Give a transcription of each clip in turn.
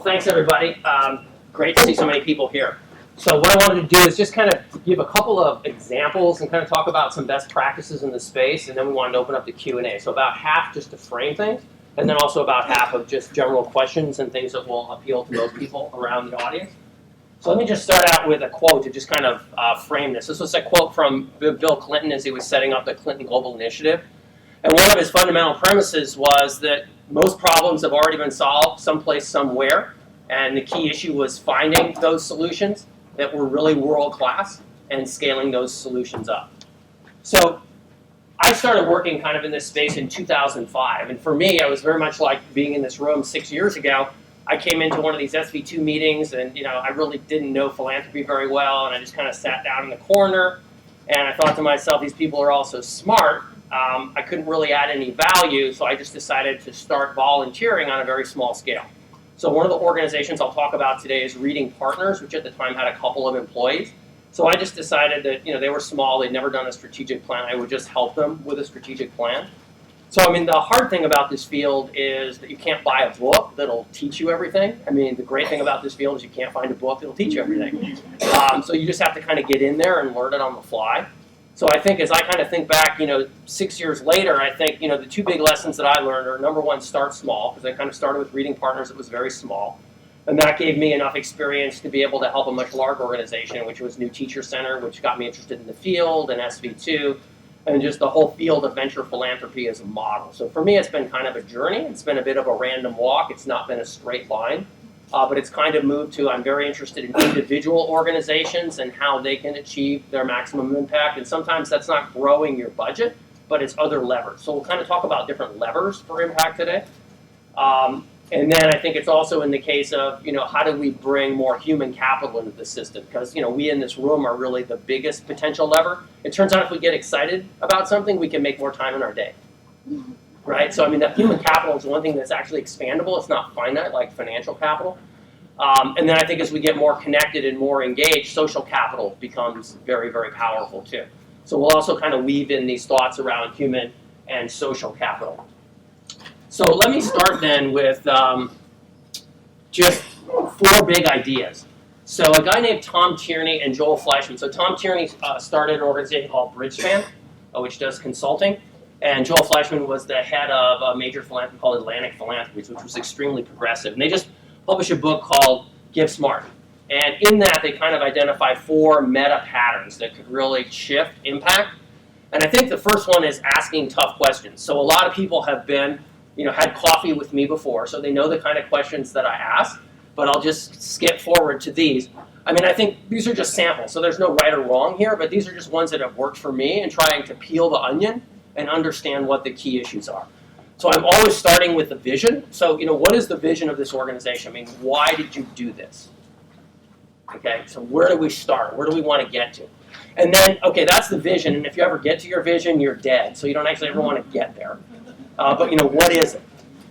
thanks everybody. Great to see so many people here. So what I wanted to do is just kind of give a couple of examples and kind of talk about some best practices in the space, and then we wanted to open up the Q&A. So about half just to frame things, and then also about half of just general questions and things that will appeal to most people around the audience. So let me just start out with a quote to just kind of frame this. This was a quote from Bill Clinton as he was setting up the Clinton Global Initiative. And one of his fundamental premises was that most problems have already been solved someplace, somewhere. And the key issue was finding those solutions that were really world-class and scaling those solutions up. So I started working kind of in this space in 2005. And for me, I was very much like being in this room 6 years ago. I came into one of these SV2 meetings, and I really didn't know philanthropy very well, and I just kind of sat down in the corner, and I thought to myself, these people are all so smart. I couldn't really add any value, so I just decided to start volunteering on a very small scale. So one of the organizations I'll talk about today is Reading Partners, which at the time had a couple of employees. So I just decided that they were small, they'd never done a strategic plan, I would just help them with a strategic plan. So I mean, the hard thing about this field is that you can't buy a book that'll teach you everything. I mean, the great thing about this field is you can't find a book that'll teach you everything. So you just have to kind of get in there and learn it on the fly. So I think as I kind of think back, 6 years later, I think, the two big lessons that I learned are, number one, start small, because I kind of started with Reading Partners that was very small. And that gave me enough experience to be able to help a much larger organization, which was New Teacher Center, which got me interested in the field, and SV2, and just the whole field of venture philanthropy as a model. So for me, it's been kind of a journey. It's been a bit of a random walk. It's not been a straight line. But it's kind of moved to, I'm very interested in individual organizations and how they can achieve their maximum impact. And sometimes that's not growing your budget, but it's other levers. So we'll kind of talk about different levers for impact today. And then I think it's also in the case of, how do we bring more human capital into the system? Because, we in this room are really the biggest potential lever. It turns out if we get excited about something, we can make more time in our day. Right? So, I mean, that human capital is one thing that's actually expandable. It's not finite like financial capital. And then I think as we get more connected and more engaged, social capital becomes very, very powerful too. So we'll also kind of weave in these thoughts around human and social capital. So let me start then with just 4 big ideas. So a guy named Tom Tierney and Joel Fleischman. So Tom Tierney started an organization called Bridgespan, which does consulting. And Joel Fleischman was the head of a major philanthropy called Atlantic Philanthropies, which was extremely progressive. And they just published a book called Give Smart. And in that, they kind of identify 4 meta patterns that could really shift impact. And I think the first one is asking tough questions. So a lot of people have been, had coffee with me before, so they know the kind of questions that I ask. But I'll just skip forward to these. I mean, I think these are just samples, so there's no right or wrong here, but these are just ones that have worked for me in trying to peel the onion and understand what the key issues are. So I'm always starting with the vision. So, what is the vision of this organization? I mean, why did you do this? Okay, so where do we start? Where do we want to get to? And then, okay, that's the vision. And if you ever get to your vision, you're dead. So you don't actually ever want to get there. But, what is it?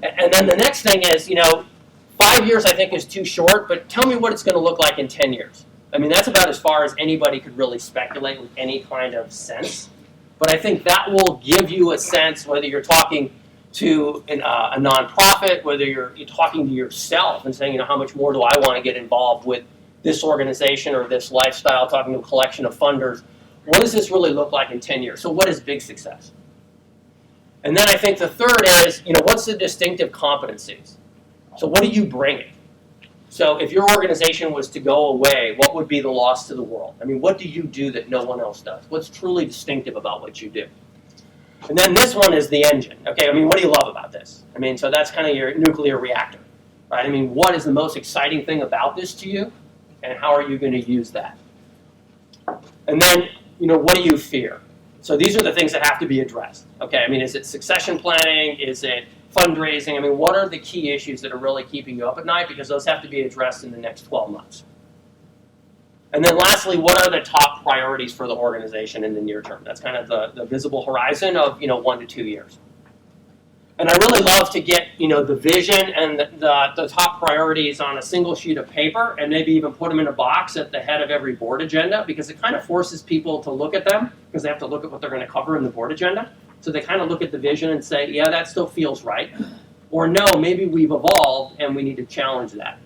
And then the next thing is, 5 years I think is too short, but tell me what it's going to look like in 10 years. I mean, that's about as far as anybody could really speculate with any kind of sense. But I think that will give you a sense whether you're talking to a nonprofit, whether you're talking to yourself and saying, how much more do I want to get involved with this organization or this lifestyle, talking to a collection of funders. What does this really look like in 10 years? So what is big success? And then I think the third is, what's the distinctive competencies? So what do you bring it? So if your organization was to go away, what would be the loss to the world? I mean, what do you do that no one else does? What's truly distinctive about what you do? And then this one is the engine. Okay, I mean, what do you love about this? I mean, so that's kind of your nuclear reactor, right? I mean, what is the most exciting thing about this to you? And how are you going to use that? And then, what do you fear? So these are the things that have to be addressed. Okay, I mean, is it succession planning? Is it fundraising? I mean, what are the key issues that are really keeping you up at night? Because those have to be addressed in the next 12 months. And then lastly, what are the top priorities for the organization in the near term? That's kind of the visible horizon of 1 to 2 years. And I really love to get the vision and the top priorities on a single sheet of paper and maybe even put them in a box at the head of every board agenda, because it kind of forces people to look at them because they have to look at what they're going to cover in the board agenda. So they kind of look at the vision and say, yeah, that still feels right. Or no, maybe we've evolved and we need to challenge that.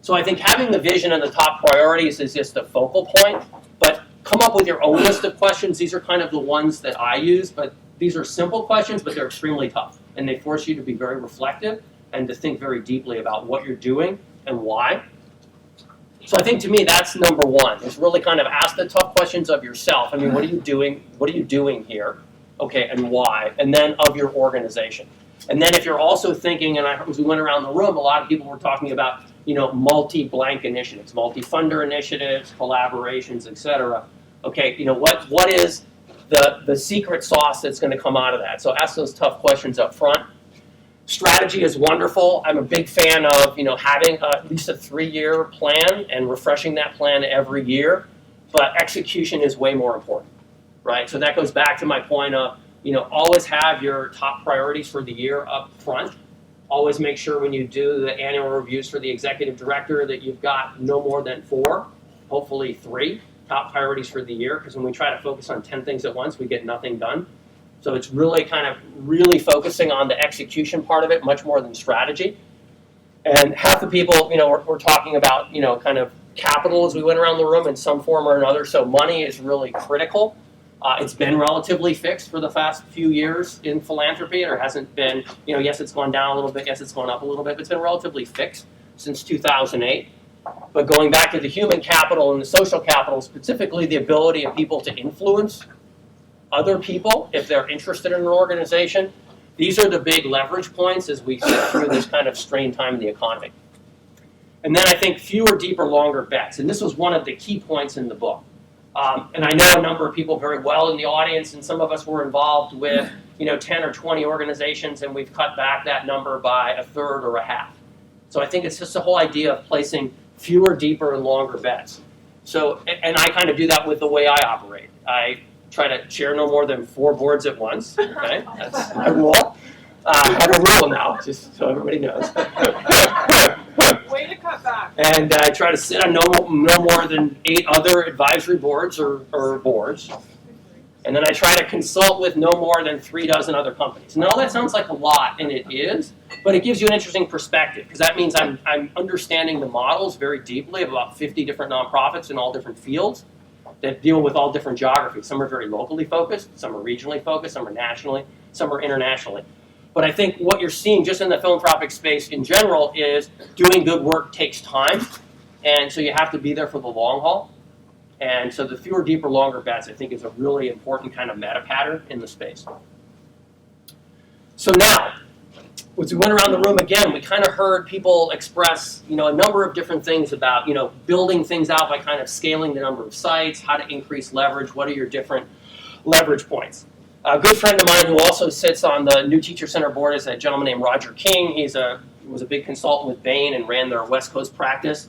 So I think having the vision and the top priorities is just a focal point, but come up with your own list of questions. These are kind of the ones that I use, but these are simple questions, but they're extremely tough. And they force you to be very reflective and to think very deeply about what you're doing and why. So I think to me that's number one, is really kind of ask the tough questions of yourself. I mean, what are you doing? What are you doing here? Okay, and why? And then of your organization. And then if you're also thinking, and as we went around the room, a lot of people were talking about, multi-blank initiatives, multi-funder initiatives, collaborations, et cetera. Okay, what is the secret sauce that's going to come out of that? So ask those tough questions up front. Strategy is wonderful. I'm a big fan of, having at least a 3-year plan and refreshing that plan every year. But execution is way more important, right? So that goes back to my point of, always have your top priorities for the year up front. Always make sure when you do the annual reviews for the executive director that you've got no more than 4, hopefully 3 top priorities for the year. Because when we try to focus on 10 things at once, we get nothing done. So it's really kind of focusing on the execution part of it much more than strategy. And half the people, we're talking about, kind of capital as we went around the room in some form or another. So money is really critical. It's been relatively fixed for the past few years in philanthropy. There hasn't been, yes, it's gone down a little bit, yes, it's gone up a little bit, but it's been relatively fixed since 2008. But going back to the human capital and the social capital, specifically the ability of people to influence other people if they're interested in an organization, these are the big leverage points as we sit through this kind of strained time in the economy. And then I think fewer, deeper, longer bets. And this was one of the key points in the book. And I know a number of people very well in the audience, and some of us were involved with 10 or 20 organizations, and we've cut back that number by a third or a half. So I think it's just the whole idea of placing fewer, deeper, and longer bets. So, and I kind of do that with the way I operate. I try to chair no more than 4 boards at once. Okay, that's my rule. I have a rule now, just so everybody knows. Way to cut back. And I try to sit on no more than 8 other advisory boards or boards. And then I try to consult with no more than 3 dozen other companies. Now that sounds like a lot, and it is, but it gives you an interesting perspective, because that means I'm understanding the models very deeply of about 50 different nonprofits in all different fields that deal with all different geographies. Some are very locally focused, some are regionally focused, some are nationally, some are internationally. But I think what you're seeing just in the philanthropic space in general is doing good work takes time, and so you have to be there for the long haul. And so the fewer, deeper, longer bets, I think, is a really important kind of meta pattern in the space. So now, as we went around the room again, we kind of heard people express, a number of different things about, building things out by kind of scaling the number of sites, how to increase leverage, what are your different leverage points. A good friend of mine who also sits on the New Teacher Center board is a gentleman named Roger King. He was a big consultant with Bain and ran their West Coast practice.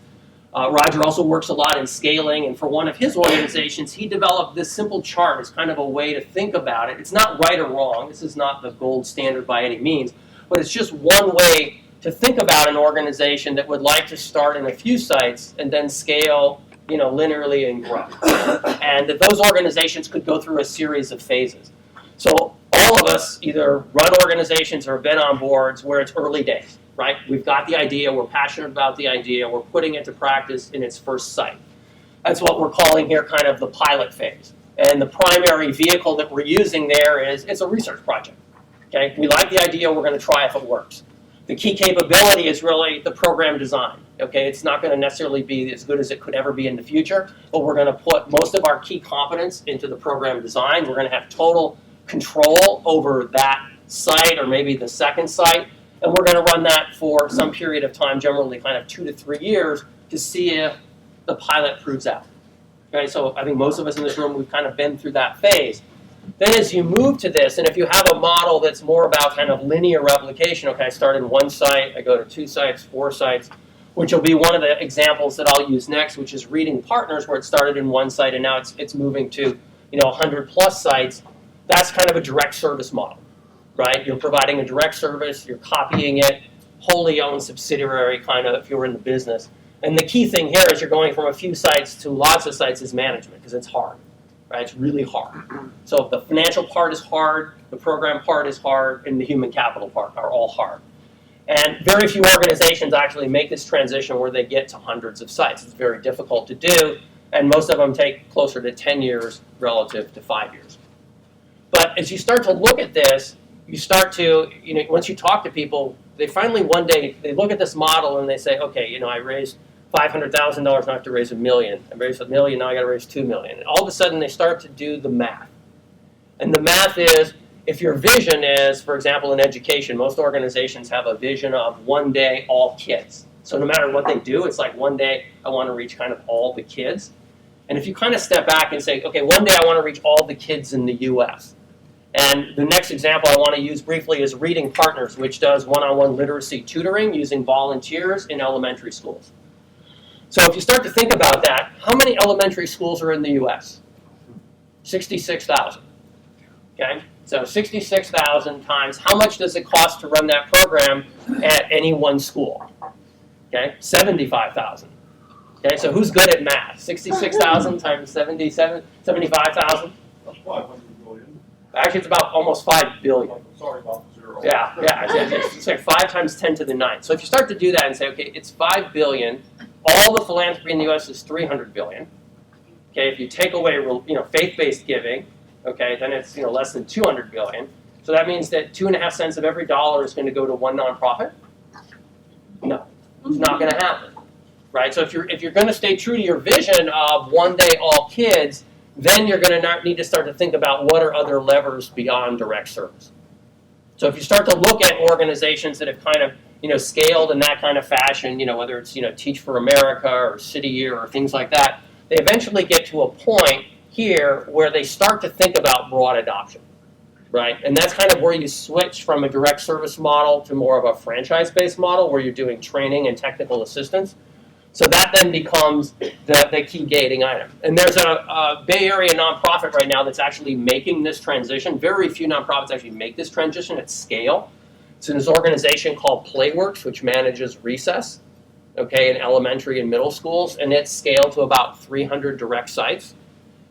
Roger also works a lot in scaling, and for one of his organizations, he developed this simple chart as kind of a way to think about it. It's not right or wrong. This is not the gold standard by any means, but it's just one way to think about an organization that would like to start in a few sites and then scale, linearly and grow. And that those organizations could go through a series of phases. So all of us either run organizations or have been on boards where it's early days, right? We've got the idea, we're passionate about the idea, we're putting it to practice in its first site. That's what we're calling here kind of the pilot phase. And the primary vehicle that we're using there is, it's a research project. Okay, we like the idea, we're going to try if it works. The key capability is really the program design. Okay, it's not going to necessarily be as good as it could ever be in the future, but we're going to put most of our key competence into the program design. We're going to have total control over that site or maybe the second site, and we're going to run that for some period of time, generally kind of 2 to 3 years, to see if the pilot proves out. Okay, so I think most of us in this room, we've kind of been through that phase. Then as you move to this, and if you have a model that's more about kind of linear replication, okay, I start in 1 site, I go to 2 sites, 4 sites, which will be one of the examples that I'll use next, which is Reading Partners, where it started in 1 site and now it's moving to 100 plus sites. That's kind of a direct service model, right? You're providing a direct service, you're copying it, wholly owned subsidiary kind of if you're in the business. And the key thing here is you're going from a few sites to lots of sites is management, because it's hard, right? It's really hard. So the financial part is hard, the program part is hard, and the human capital part are all hard. And very few organizations actually make this transition where they get to hundreds of sites. It's very difficult to do, and most of them take closer to 10 years relative to 5 years. But as you start to look at this, you start to, once you talk to people, they finally one day, they look at this model and they say, okay, I raised $500,000, now I have to raise $1 million. I raised $1 million, now I got to raise $2 million. And all of a sudden they start to do the math. And the math is, if your vision is, for example, in education, most organizations have a vision of one day all kids. So no matter what they do, it's like one day I want to reach kind of all the kids. And if you kind of step back and say, okay, one day I want to reach all the kids in the US. And the next example I want to use briefly is Reading Partners, which does one-on-one literacy tutoring using volunteers in elementary schools. So if you start to think about that, how many elementary schools are in the US? 66,000. Okay? So 66,000 times, how much does it cost to run that program at any one school? Okay, 75,000. Okay, so who's good at math? 66,000 times 75,000? That's 500 million. Actually, it's about almost 5 billion. Sorry about the zero. Yeah, it's like 5 times 10 to the 9. So if you start to do that and say, okay, it's 5 billion, all the philanthropy in the U.S. is 300 billion. Okay, if you take away, faith-based giving, okay, then it's less than 200 billion. So that means that 2.5 cents of every dollar is going to go to one nonprofit? No, it's not going to happen, right? So if you're going to stay true to your vision of one day all kids, then you're going to need to start to think about what are other levers beyond direct service. So if you start to look at organizations that have kind of scaled in that kind of fashion, whether it's Teach for America or City Year or things like that, they eventually get to a point here where they start to think about broad adoption, right? And that's kind of where you switch from a direct service model to more of a franchise-based model where you're doing training and technical assistance. So that then becomes the key gating item. And there's a Bay Area nonprofit right now that's actually making this transition. Very few nonprofits actually make this transition at scale. It's this organization called Playworks, which manages recess, okay, in elementary and middle schools, and it's scaled to about 300 direct sites.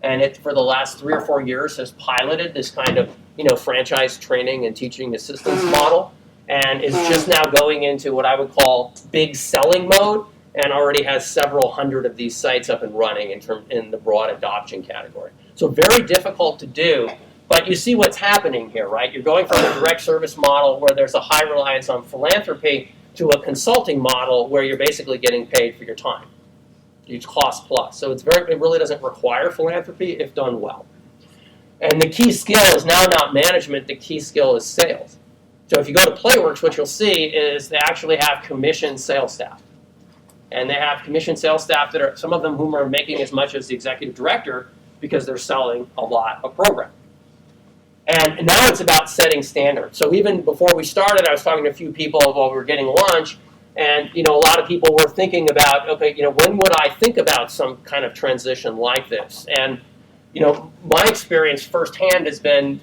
And it, for the last 3 or 4 years, has piloted this kind of, franchise training and teaching assistance model, and is just now going into what I would call big selling mode, and already has several hundred of these sites up and running in the broad adoption category. So very difficult to do, but you see what's happening here, right? You're going from a direct service model where there's a high reliance on philanthropy to a consulting model where you're basically getting paid for your time. It's cost plus. So it really doesn't require philanthropy if done well. And the key skill is now not management, the key skill is sales. So if you go to Playworks, what you'll see is they actually have commissioned sales staff. And they have commissioned sales staff that are, some of them whom are making as much as the executive director because they're selling a lot of program. And now it's about setting standards. So even before we started, I was talking to a few people while we were getting lunch, and a lot of people were thinking about, okay, when would I think about some kind of transition like this? And my experience firsthand has been,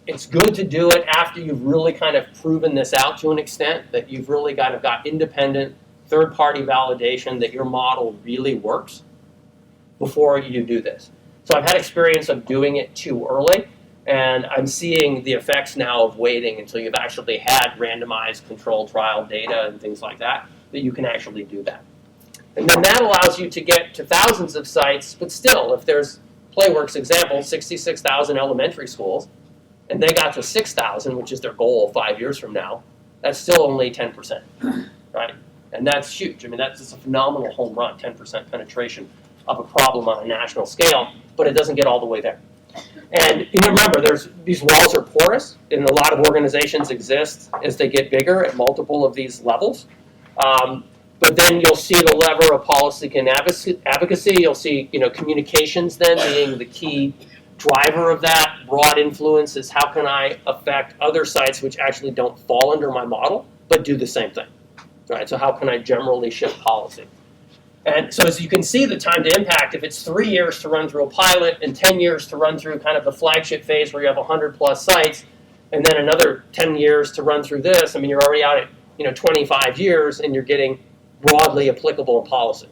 it's good to do it after you've really kind of proven this out to an extent, that you've really kind of got independent third-party validation that your model really works before you do this. So I've had experience of doing it too early, and I'm seeing the effects now of waiting until you've actually had randomized controlled trial data and things like that you can actually do that. And then that allows you to get to thousands of sites, but still, if there's Playworks example, 66,000 elementary schools, and they got to 6,000, which is their goal 5 years from now, that's still only 10%, right? And that's huge. I mean, that's just a phenomenal home run, 10% penetration of a problem on a national scale, but it doesn't get all the way there. And remember, these walls are porous, and a lot of organizations exist as they get bigger at multiple of these levels. But then you'll see the lever of policy and advocacy. You'll see, communications then being the key driver of that. Broad influence is how can I affect other sites which actually don't fall under my model, but do the same thing. Right? So how can I generally shift policy? And so as you can see, the time to impact, if it's 3 years to run through a pilot and 10 years to run through kind of the flagship phase where you have 100 plus sites, and then another 10 years to run through this, I mean, you're already out at 25 years and you're getting broadly applicable in policy,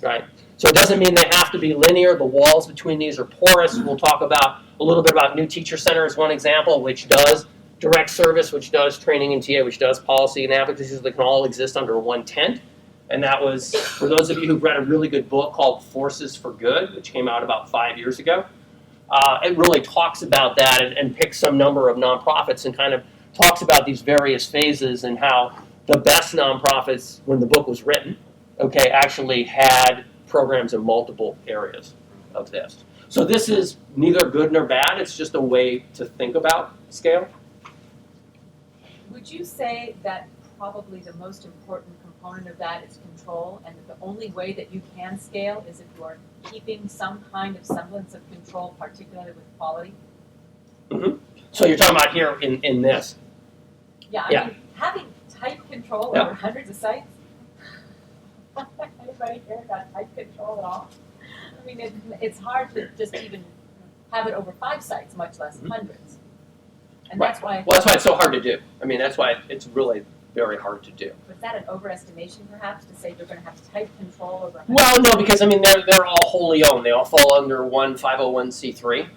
right? So it doesn't mean they have to be linear. The walls between these are porous. We'll talk about a little bit about New Teacher Center as one example, which does direct service, which does training and TA, which does policy and advocacy, so they can all exist under one tent. And that was, for those of you who've read a really good book called Forces for Good, which came out about 5 years ago, it really talks about that and picks some number of nonprofits and kind of talks about these various phases and how the best nonprofits, when the book was written, okay, actually had programs in multiple areas of this. So this is neither good nor bad, it's just a way to think about scale. Would you say that probably the most important component of that is control, and that the only way that you can scale is if you are keeping some kind of semblance of control, particularly with quality? So you're talking about here in this. Yeah, I Yeah. mean, having tight control Yeah. over hundreds of sites. Anybody here got tight control at all? I mean, it's hard to just even have it over 5 sites, much less hundreds. And Right. that's why, Well, that's why it's so hard to do. I mean, that's why it's really very hard to do. was that an overestimation perhaps, to say you're gonna have tight control over 100? Well, no, because I mean they're all wholly owned. They all fall under one 501c3,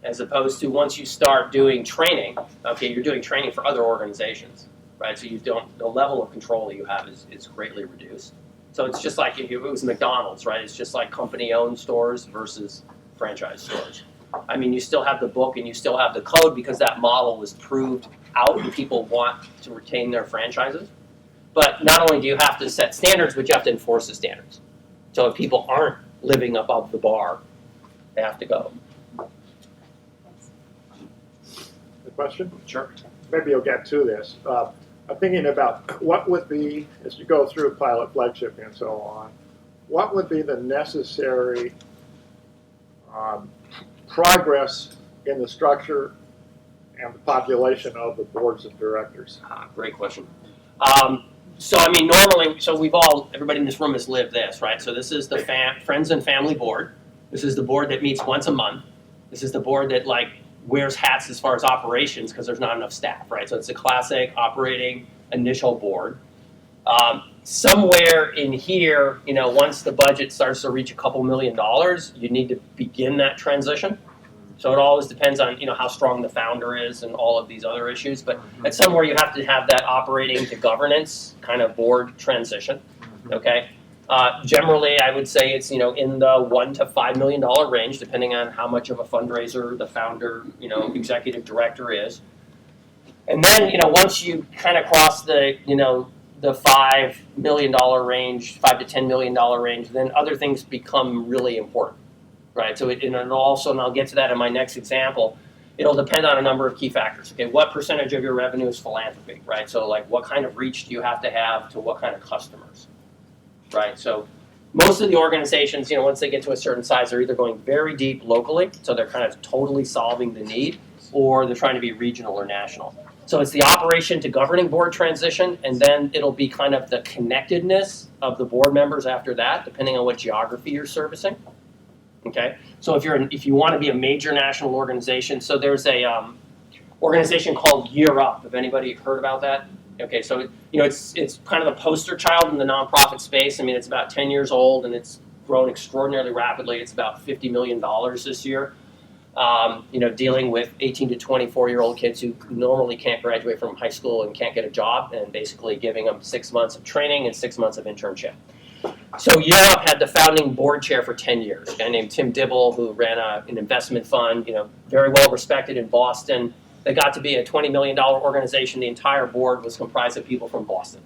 as opposed to once you start doing training. Okay, you're doing training for other organizations, right? So you don't, the level of control that you have is greatly reduced. So it's just like if it was McDonald's, right? It's just like company-owned stores versus franchise stores. I mean, you still have the book and you still have the code because that model was proved out and people want to retain their franchises. But not only do you have to set standards, but you have to enforce the standards. So if people aren't living above the bar, they have to go. The question? Sure. Maybe you'll get to this. I'm thinking about what would be, as you go through pilot flagship and so on, what would be the necessary progress in the structure and the population of the boards of directors? Great question. So I mean, normally, so everybody in this room has lived this, right? So this is the Friends and Family Board. This is the board that meets once a month. This is the board that like wears hats as far as operations because there's not enough staff, right? So it's a classic operating initial board. Somewhere in here, you know, once the budget starts to reach a couple $1 million, you need to begin that transition. So it always depends on, you know, how strong the founder is and all of these other issues. But at somewhere you have to have that operating to governance kind of board transition. Okay. Generally, I would say it's, you know, in the $1 to $5 million range, depending on how much of a fundraiser the founder, you know, executive director is. And then, you know, once you kind of cross the, you know, the $5 million range, $5 to $10 million range, then other things become really important. Right, so and also, and I'll get to that in my next example, it'll depend on a number of key factors. Okay, what percentage of your revenue is philanthropy, right? So like what kind of reach do you have to what kind of customers, right? So most of the organizations, you know, once they get to a certain size, they're either going very deep locally, so they're kind of totally solving the need, or they're trying to be regional or national. So it's the operation to governing board transition, and then it'll be kind of the connectedness of the board members after that, depending on what geography you're servicing. Okay, so if you want to be a major national organization, so there's a organization called Year Up. Have anybody heard about that? Okay, so you know it's kind of the poster child in the nonprofit space. I mean, it's about 10 years old and it's grown extraordinarily rapidly. It's about $50 million this year. You know, dealing with 18 to 24-year-old kids who normally can't graduate from high school and can't get a job, and basically giving them 6 months of training and 6 months of internship. So Year Up had the founding board chair for 10 years, a guy named Tim Dibble, who ran an investment fund, you know, very well respected in Boston. They got to be a $20 million organization. The entire board was comprised of people from Boston.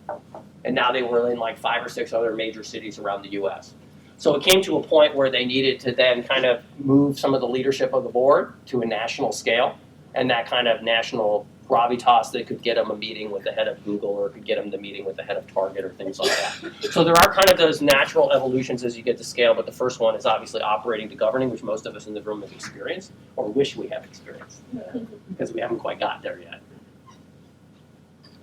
And now they were in like 5 or 6 other major cities around the US. So it came to a point where they needed to then kind of move some of the leadership of the board to a national scale, and that kind of national gravitas that could get them a meeting with the head of Google, or could get them the meeting with the head of Target, or things like that. So there are kind of those natural evolutions as you get to scale, but the first one is obviously operating to governing, which most of us in the room have experienced, or wish we have experienced, because we haven't quite got there yet.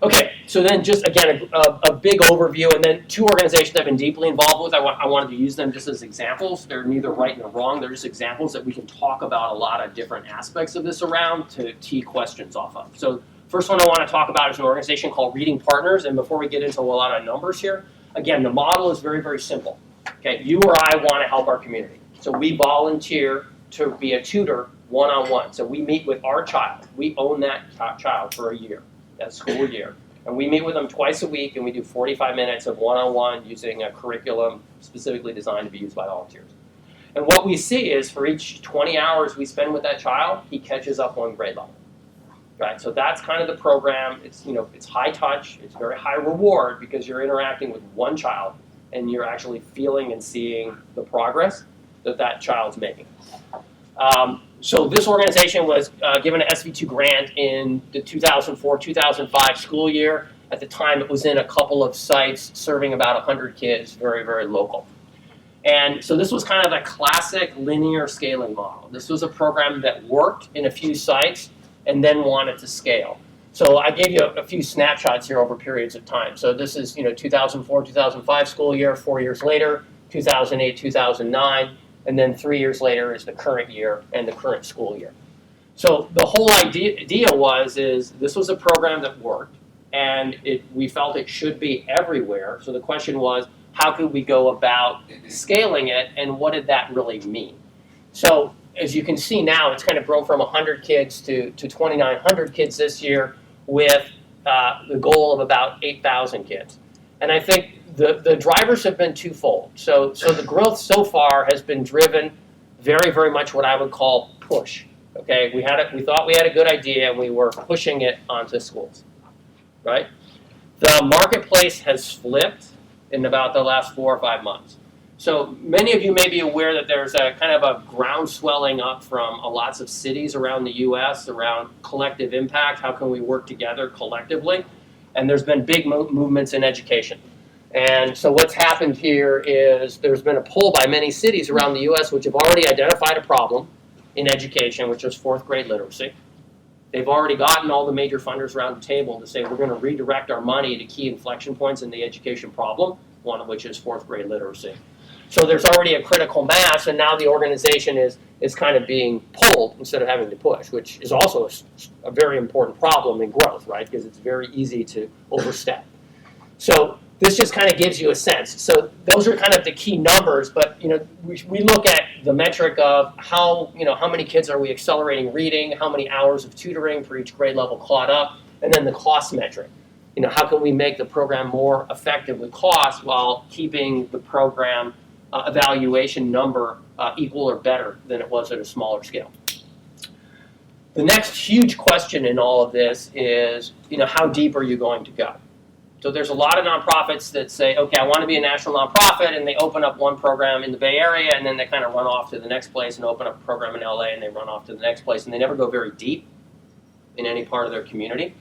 Okay, so then just again, a big overview, and then 2 organizations I've been deeply involved with. I wanted to use them just as examples. They're neither right nor wrong. They're just examples that we can talk about a lot of different aspects of this around to tee questions off of. So first one I want to talk about is an organization called Reading Partners, and before we get into a lot of numbers here, again, the model is very, very simple. Okay, you or I want to help our community. So we volunteer to be a tutor one-on-one. So we meet with our child. We own that child for a year, that school year. And we meet with them twice a week, and we do 45 minutes of one-on-one using a curriculum specifically designed to be used by volunteers. And what we see is for each 20 hours we spend with that child, he catches up one grade level. Right? So that's kind of the program. It's, it's high touch, it's very high reward because you're interacting with one child and you're actually feeling and seeing the progress that child's making. So this organization was given an SV2 grant in the 2004-2005 school year. At the time, it was in a couple of sites serving about 100 kids, very, very local. And so this was kind of a classic linear scaling model. This was a program that worked in a few sites and then wanted to scale. So I gave you a few snapshots here over periods of time. So this is 2004-2005 school year, 4 years later, 2008-2009. And then 3 years later is the current year and the current school year. So the whole idea is this was a program that worked, and we felt it should be everywhere. So the question was, how could we go about scaling it, and what did that really mean? So as you can see now, it's kind of grown from 100 kids to 2,900 kids this year with the goal of about 8,000 kids. And I think the drivers have been twofold. So the growth so far has been driven very, very much what I would call push. Okay, we thought we had a good idea and we were pushing it onto schools, right? The marketplace has flipped in about the last 4 or 5 months. So many of you may be aware that there's a kind of a ground swelling up from lots of cities around the U.S. around collective impact. How can we work together collectively? And there's been big movements in education. And so what's happened here is there's been a poll by many cities around the U.S. which have already identified a problem in education, which is 4th grade literacy. They've already gotten all the major funders around the table to say we're going to redirect our money to key inflection points in the education problem, one of which is 4th grade literacy. So there's already a critical mass, and now the organization is kind of being pulled instead of having to push, which is also a very important problem in growth, right? Because it's very easy to overstep. So this just kind of gives you a sense. So those are kind of the key numbers, but we look at the metric of how many kids are we accelerating reading, how many hours of tutoring for each grade level caught up, and then the cost metric. How can we make the program more effective with cost while keeping the program evaluation number equal or better than it was at a smaller scale. The next huge question in all of this is, how deep are you going to go? So there's a lot of nonprofits that say, okay, I want to be a national nonprofit, and they open up one program in the Bay Area, and then they kind of run off to the next place and open up a program in LA, and they run off to the next place, and they never go very deep in any part of their community.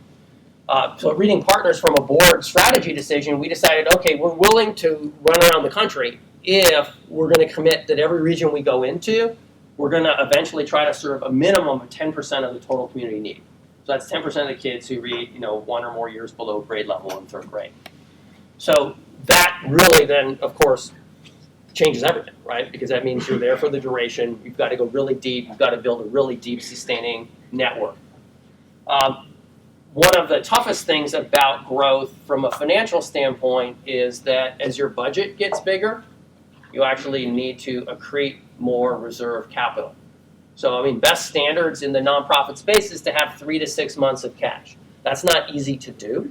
So at Reading Partners, from a board strategy decision, we decided, okay, we're willing to run around the country if we're going to commit that every region we go into, we're going to eventually try to serve a minimum of 10% of the total community need. So that's 10% of the kids who read, 1 or more years below grade level in 3rd grade. So that really then, of course, changes everything, right? Because that means you're there for the duration. You've got to go really deep. You've got to build a really deep, sustaining network. One of the toughest things about growth from a financial standpoint is that as your budget gets bigger, you actually need to accrete more reserve capital. So, best standards in the nonprofit space is to have 3 to 6 months of cash. That's not easy to do.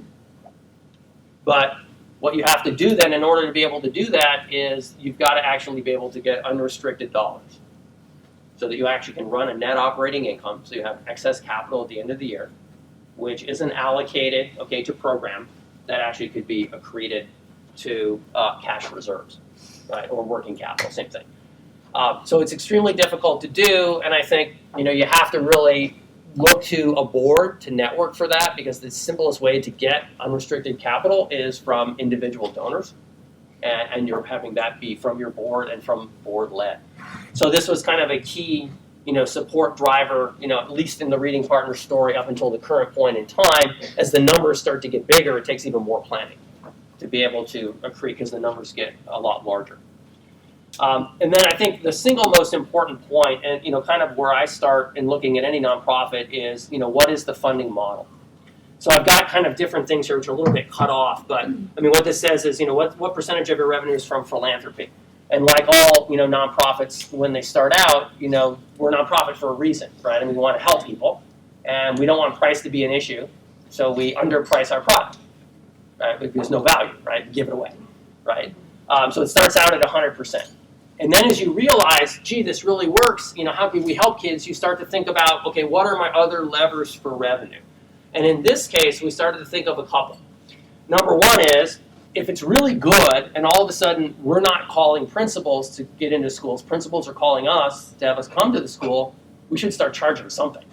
But what you have to do then in order to be able to do that is you've got to actually be able to get unrestricted dollars so that you actually can run a net operating income, so you have excess capital at the end of the year, which isn't allocated, to program, that actually could be accreted to cash reserves, right, or working capital, same thing. So it's extremely difficult to do, and I think you have to really look to a board to network for that, because the simplest way to get unrestricted capital is from individual donors, and you're having that be from your board and from board-led. So this was kind of a key support driver, at least in the Reading Partners story up until the current point in time. As the numbers start to get bigger, it takes even more planning to be able to accrete, because the numbers get a lot larger. And then I think the single most important point, and kind of where I start in looking at any nonprofit, is what is the funding model? So I've got kind of different things here which are a little bit cut off, but what this says is what percentage of your revenue is from philanthropy? And like all, nonprofits, when they start out, we're a nonprofit for a reason, right? And we want to help people, and we don't want price to be an issue, so we underprice our product, right? Because there's no value, right? Give it away, right? So it starts out at 100%. And then as you realize, gee, this really works, how can we help kids? You start to think about, okay, what are my other levers for revenue? And in this case, we started to think of a couple. Number one is, if it's really good and all of a sudden we're not calling principals to get into schools, principals are calling us to have us come to the school, we should start charging something,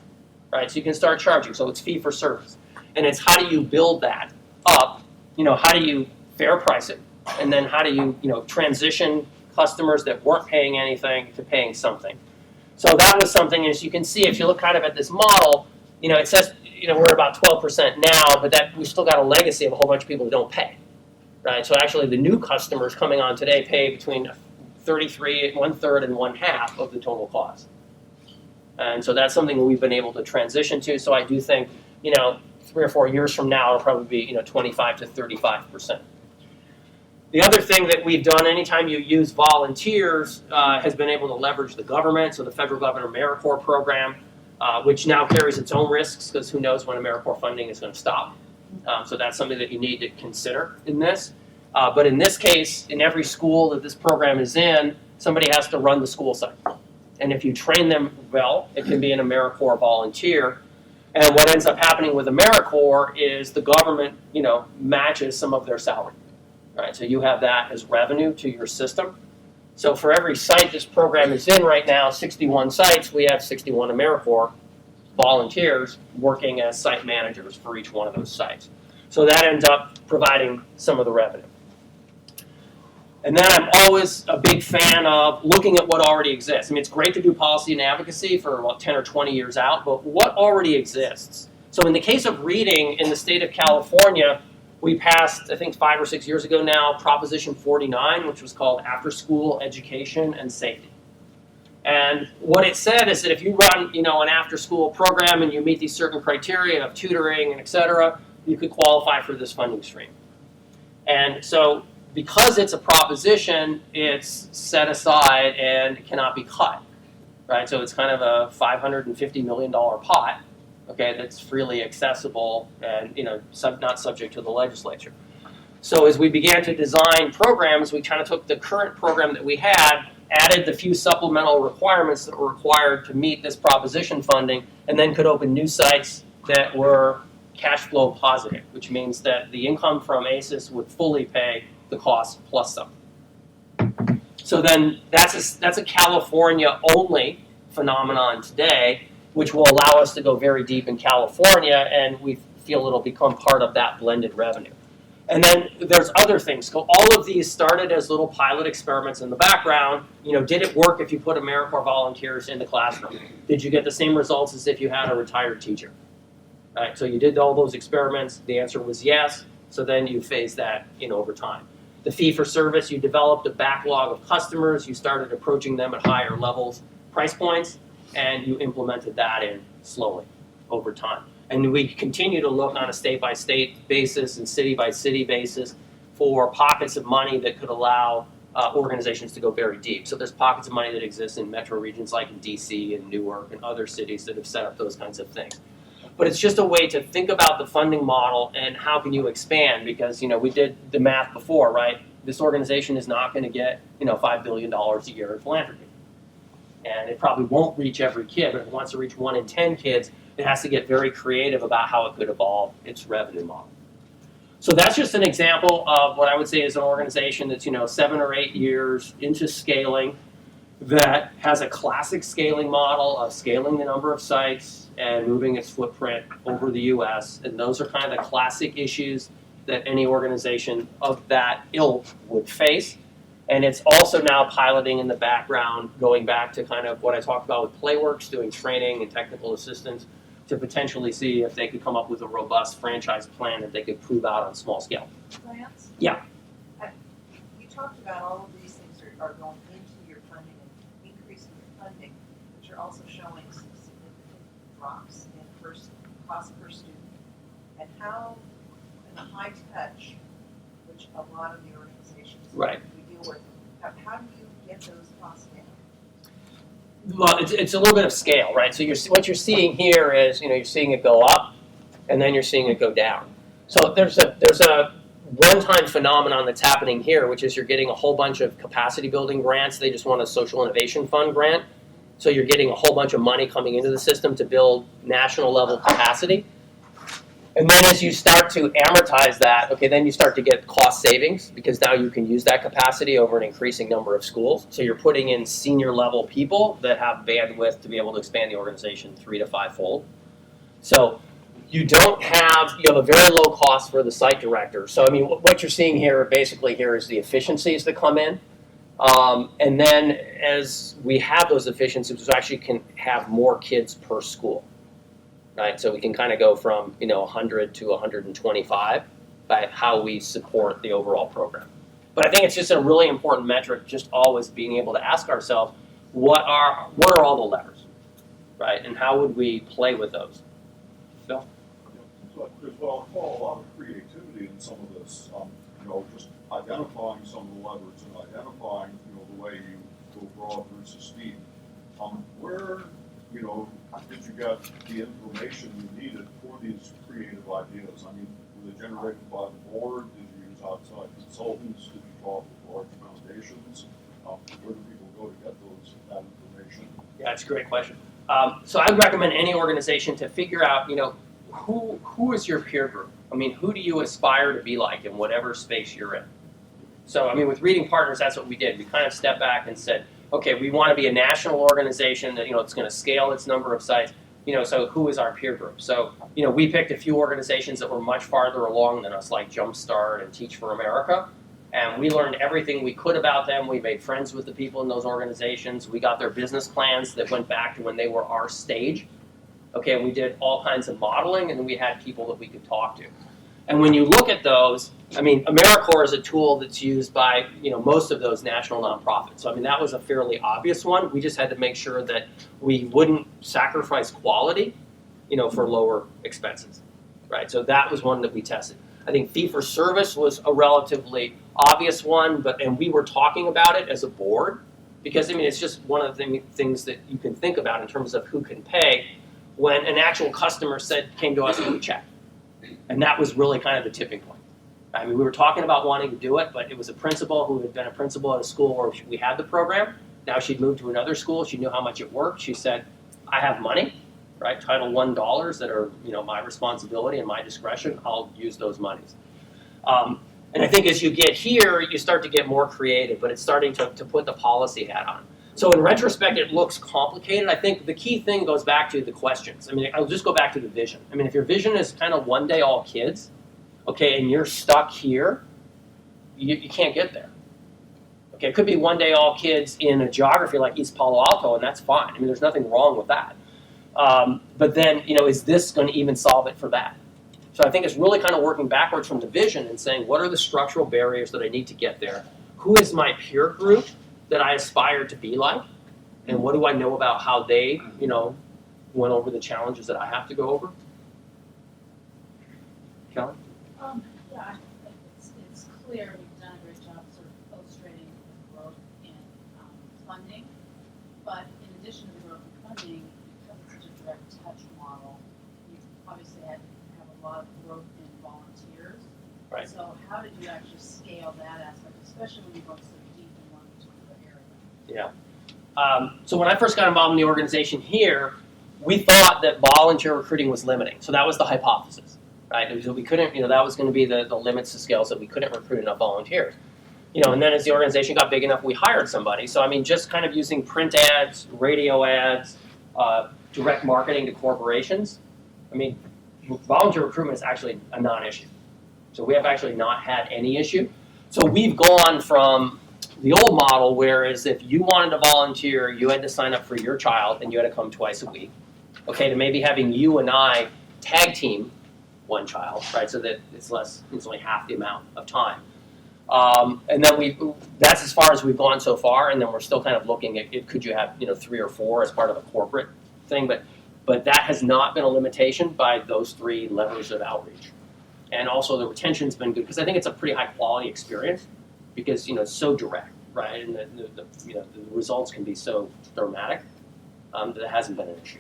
right? So you can start charging. So it's fee for service. And it's how do you build that up? How do you fair price it? And then how do you, transition customers that weren't paying anything to paying something? So that was something, as you can see, if you look kind of at this model, it says, we're about 12% now, but that we still got a legacy of a whole bunch of people who don't pay. Right, so actually the new customers coming on today pay between 33, 1/3 and 1/2 of the total cost. And so that's something that we've been able to transition to. So I do think, 3 or 4 years from now, it'll probably be, 25 to 35%. The other thing that we've done, anytime you use volunteers, has been able to leverage the government. So the federal government AmeriCorps program, which now carries its own risks, because who knows when AmeriCorps funding is going to stop. So that's something that you need to consider in this. But in this case, in every school that this program is in, somebody has to run the school site. And if you train them well, it can be an AmeriCorps volunteer. And what ends up happening with AmeriCorps is the government, matches some of their salary. Right? So you have that as revenue to your system. So for every site this program is in right now, 61 sites, we have 61 AmeriCorps volunteers working as site managers for each one of those sites. So that ends up providing some of the revenue. And then I'm always a big fan of looking at what already exists. I mean, it's great to do policy and advocacy for about 10 or 20 years out, but what already exists? So in the case of reading in the state of California, we passed, I think 5 or 6 years ago now, Proposition 49, which was called After School Education and Safety. And what it said is that if you run, an after-school program and you meet these certain criteria of tutoring and et cetera, you could qualify for this funding stream. And so because it's a proposition, it's set aside and it cannot be cut, right? So it's kind of a $550 million pot, okay, that's freely accessible and, not subject to the legislature. So as we began to design programs, we kind of took the current program that we had, added the few supplemental requirements that were required to meet this proposition funding, and then could open new sites that were cash flow positive, which means that the income from ACES would fully pay the cost plus some. So then that's a California-only phenomenon today, which will allow us to go very deep in California, and we feel it'll become part of that blended revenue. And then there's other things. So all of these started as little pilot experiments in the background. Did it work if you put AmeriCorps volunteers in the classroom? Did you get the same results as if you had a retired teacher? Right, so you did all those experiments. The answer was yes. So then you phase that in over time. The fee for service, you developed a backlog of customers. You started approaching them at higher levels, price points, and you implemented that in slowly over time. And we continue to look on a state-by-state basis and city-by-city basis for pockets of money that could allow organizations to go very deep. So there's pockets of money that exist in metro regions like in DC and Newark and other cities that have set up those kinds of things. But it's just a way to think about the funding model and how can you expand, because we did the math before, right? This organization is not going to get $5 billion a year in philanthropy. And it probably won't reach every kid, but if it wants to reach 1 in 10 kids, it has to get very creative about how it could evolve its revenue model. So that's just an example of what I would say is an organization that's 7 or 8 years into scaling, that has a classic scaling model of scaling the number of sites and moving its footprint over the US. And those are kind of the classic issues that any organization of that ilk would face. And it's also now piloting in the background, going back to kind of what I talked about with Playworks, doing training and technical assistance to potentially see if they could come up with a robust franchise plan that they could prove out on small scale. Lance? Yeah. You talked about all of these things are going into your funding and increasing your funding, but you're also showing some significant drops in cost per student. And how, in the high touch, which a lot of the organizations Right. we deal with how do you get those costs down? Well, it's a little bit of scale, right? So what you're seeing here is, you're seeing it go up, and then you're seeing it go down. So there's a one-time phenomenon that's happening here, which is you're getting a whole bunch of capacity building grants. They just want a social innovation fund grant. So you're getting a whole bunch of money coming into the system to build national level capacity. And then as you start to amortize that, okay, then you start to get cost savings because now you can use that capacity over an increasing number of schools. So you're putting in senior level people that have bandwidth to be able to expand the organization 3 to 5-fold. So you have a very low cost for the site director. So I mean, what you're seeing here basically here is the efficiencies that come in. And then as we have those efficiencies, we actually can have more kids per school. Right, so we can kind of go from 100 to 125 by how we support the overall program. But I think it's just a really important metric, just always being able to ask ourselves, what are all the levers, right, and how would we play with those? Phil? So there's what I'll call a lot of creativity in some of this, just identifying some of the levers and identifying, the way you go broad versus deep. Where, did you get the information you needed for these creative ideas? I mean, were they generated by the board? Did you use outside consultants? Did you talk with large foundations? Where do people go to get that information? Yeah, that's a great question. So I'd recommend any organization to figure out, who is your peer group? I mean, who do you aspire to be like in whatever space you're in? So, I mean, with Reading Partners, that's what we did. We kind of stepped back and said, okay, we want to be a national organization that, it's going to scale its number of sites. So who is our peer group? So, we picked a few organizations that were much farther along than us, like Jumpstart and Teach for America. And we learned everything we could about them. We made friends with the people in those organizations. We got their business plans that went back to when they were our stage. Okay, we did all kinds of modeling, and we had people that we could talk to. And when you look at those, I mean, AmeriCorps is a tool that's used by, most of those national nonprofits. So, I mean, that was a fairly obvious one. We just had to make sure that we wouldn't sacrifice quality, for lower expenses, right? So that was one that we tested. I think fee for service was a relatively obvious one, and we were talking about it as a board because, I mean, it's just one of the things that you can think about in terms of who can pay when an actual customer came to us with a check. And that was really kind of the tipping point. I mean, we were talking about wanting to do it, but it was a principal who had been a principal at a school where we had the program. Now she'd moved to another school. She knew how much it worked. She said, I have money, right? Title I dollars that are, my responsibility and my discretion. I'll use those monies. And I think as you get here, you start to get more creative, but it's starting to put the policy hat on. So in retrospect, it looks complicated. I think the key thing goes back to the questions. I mean, I'll just go back to the vision. I mean, if your vision is kind of one day all kids, okay, and you're stuck here, you can't get there. Okay, it could be one day all kids in a geography like East Palo Alto, and that's fine. I mean, there's nothing wrong with that. But then, is this going to even solve it for that? So I think it's really kind of working backwards from the vision and saying, what are the structural barriers that I need to get there? Who is my peer group that I aspire to be like? And what do I know about how they, went over the challenges that I have to go over? Kelly? Yeah, I think it's clear we've done a great job sort of illustrating the growth in funding. But in addition to the growth in funding, because it's such a direct touch model, you obviously had to have a lot of growth in volunteers. Right. So how did you actually scale that aspect, especially when you go so deep in one particular area? Yeah. So when I first got involved in the organization here, we thought that volunteer recruiting was limiting. So that was the hypothesis, right? We couldn't, that was going to be the limits to scale, so we couldn't recruit enough volunteers. And then as the organization got big enough, we hired somebody. So I mean, just kind of using print ads, radio ads, direct marketing to corporations. I mean, volunteer recruitment is actually a non-issue. So we have actually not had any issue. So we've gone from the old model, whereas if you wanted to volunteer, you had to sign up for your child and you had to come twice a week. Okay, to maybe having you and I tag team one child, right? So that it's only half the amount of time. And then that's as far as we've gone so far, and then we're still kind of looking at could you have 3 or 4 as part of a corporate thing, but that has not been a limitation by those 3 levers of outreach. And also the retention's been good because I think it's a pretty high quality experience because it's so direct. right? And the results can be so dramatic that it hasn't been an issue.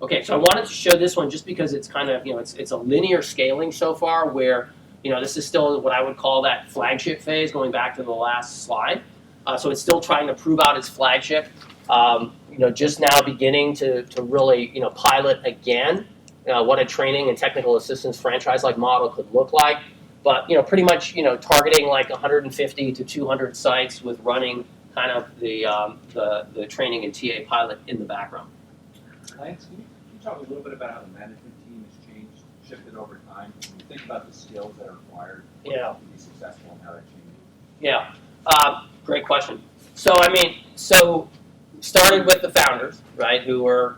Okay, so I wanted to show this one just because it's kind of, it's a linear scaling so far where, this is still what I would call that flagship phase, going back to the last slide. So it's still trying to prove out its flagship. Just now beginning to really, pilot again what a training and technical assistance franchise-like model could look like. But, pretty much, targeting like 150 to 200 sites with running kind of the training and TA pilot in the background. Lance, can you talk a little bit about how the management team has changed, shifted over time? When you think about the skills that are required Yeah. to be successful and how that changes. Yeah, great question. So started with the founders, right, who were,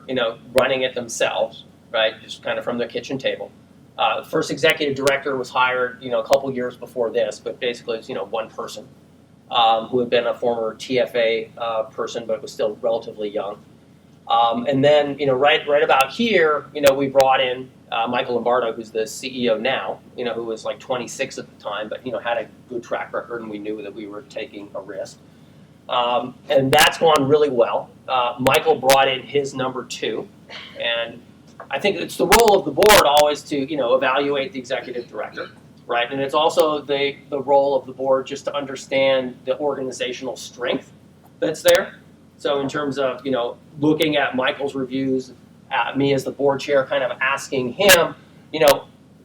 running it themselves, right, just kind of from their kitchen table. The first executive director was hired, a couple years before this, but basically it's, one person who had been a former TFA person, but was still relatively young. And then, right about here, we brought in Michael Lombardo, who's the CEO now, who was like 26 at the time, but, had a good track record, and we knew that we were taking a risk. And that's gone really well. Michael brought in his number 2, and I think it's the role of the board always to, evaluate the executive director, right? And it's also the role of the board just to understand the organizational strength that's there. So in terms of, looking at Michael's reviews, at me as the board chair, kind of asking him,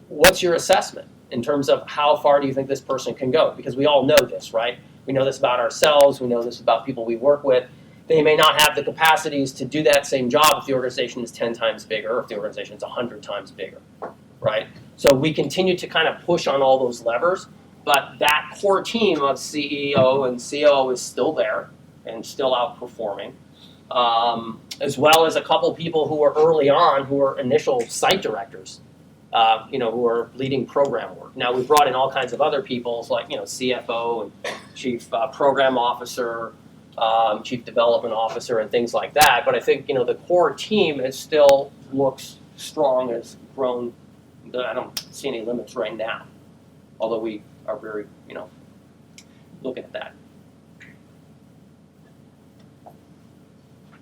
what's your assessment in terms of how far do you think this person can go? Because we all know this, right? We know this about ourselves. We know this about people we work with. They may not have the capacities to do that same job if the organization is 10 times bigger, or if the organization is 100 times bigger, right? So we continue to kind of push on all those levers, but that core team of CEO and COO is still there and still outperforming, as well as a couple people who were early on, who were initial site directors, who are leading program work. Now we've brought in all kinds of other people, like CFO and chief program officer, chief development officer, and things like that. But I think the core team still looks strong, has grown. I don't see any limits right now, although we are very looking at that.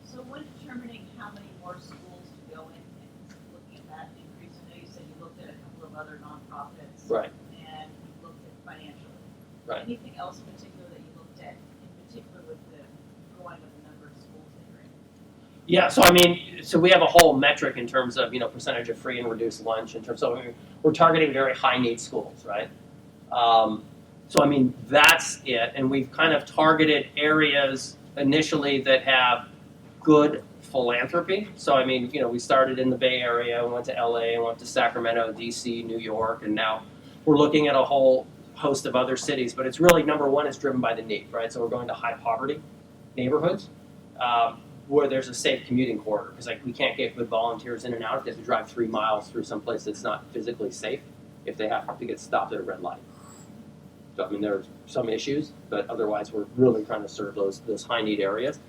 So when determining how many more schools to go in and looking at that increase, I know you said you looked at a couple of other nonprofits. Right. And you looked at financially. Right. Anything else particular that you looked at, in particular with the growing of the number of schools that you're in? Yeah, so we have a whole metric in terms of percentage of free and reduced lunch. In terms of we're targeting very high need schools, right? That's it, and we've kind of targeted areas initially that have good philanthropy. So we started in the Bay Area, we went to LA, and went to Sacramento, DC, New York, and now we're looking at a whole host of other cities. But it's really, number one, is driven by the need, right? So we're going to high poverty neighborhoods where there's a safe commuting corridor, because we can't get good volunteers in and out if they have to drive 3 miles through some place that's not physically safe if they have to get stopped at a red light. So there are some issues, but otherwise we're really trying to serve those high need areas.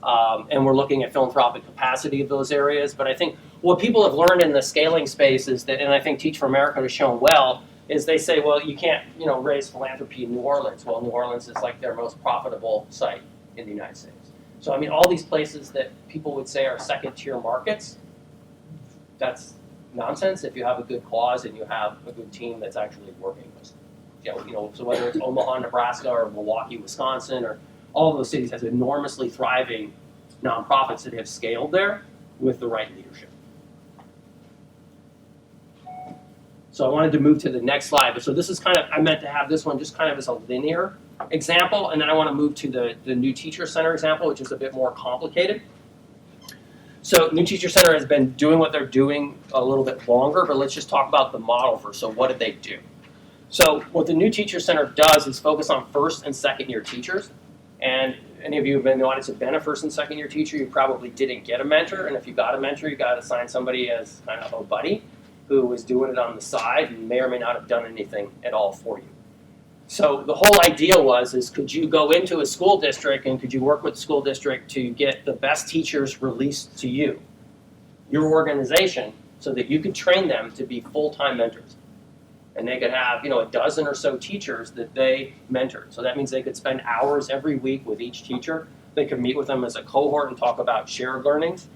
And we're looking at philanthropic capacity of those areas. But I think what people have learned in the scaling space is that, and I think Teach for America has shown well, is they say, well, you can't raise philanthropy in New Orleans. Well, New Orleans is like their most profitable site in the United States. So all these places that people would say are second tier markets, that's nonsense if you have a good cause and you have a good team that's actually working. So whether it's Omaha, Nebraska, or Milwaukee, Wisconsin, or all of those cities has enormously thriving nonprofits that have scaled there with the right leadership. So I wanted to move to the next slide. But so this is I meant to have this one just kind of as a linear example, and then I want to move to the New Teacher Center example, which is a bit more complicated. So New Teacher Center has been doing what they're doing a little bit longer, but let's just talk about the model first. So what did they do? So what the New Teacher Center does is focus on first and second year teachers. And any of you who have been in the audience have been a first and second year teacher, you probably didn't get a mentor. And if you got a mentor, you got to assign somebody as kind of a buddy who was doing it on the side and may or may not have done anything at all for you. So the whole idea is could you go into a school district and could you work with the school district to get the best teachers released to you, your organization, so that you could train them to be full-time mentors. And they could have, you know, a dozen or so teachers that they mentored. So that means they could spend hours every week with each teacher. They could meet with them as a cohort and talk about shared learnings.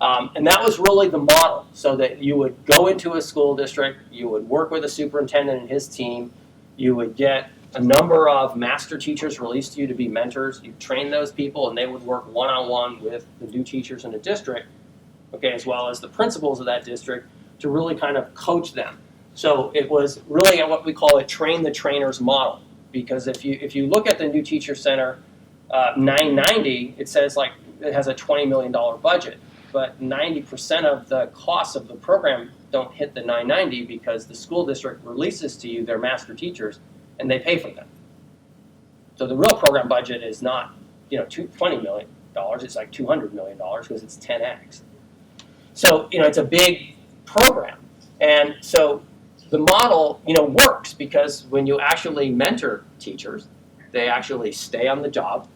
And that was really the model, so that you would go into a school district, you would work with a superintendent and his team, you would get a number of master teachers released to you to be mentors, you'd train those people, and they would work one-on-one with the new teachers in the district, okay, as well as the principals of that district, to really kind of coach them. So it was really what we call a train the trainers model, because if you look at the New Teacher Center 990, it says like it has a $20 million budget. But 90% of the costs of the program don't hit the 990 because the school district releases to you their master teachers and they pay for them. So the real program budget is not, you know, $20 million, it's like $200 million because it's 10x. So, you know, it's a big program. And so the model, you know, works because when you actually mentor teachers, they actually stay on the job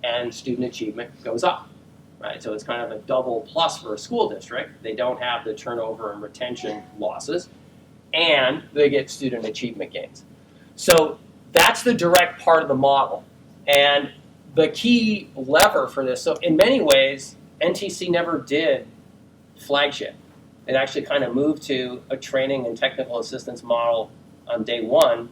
and student achievement goes up. Right, so it's kind of a double plus for a school district. They don't have the turnover and retention losses, and they get student achievement gains. So that's the direct part of the model. And the key lever for this, so in many ways, NTC never did flagship. It actually kind of moved to a training and technical assistance model on day one,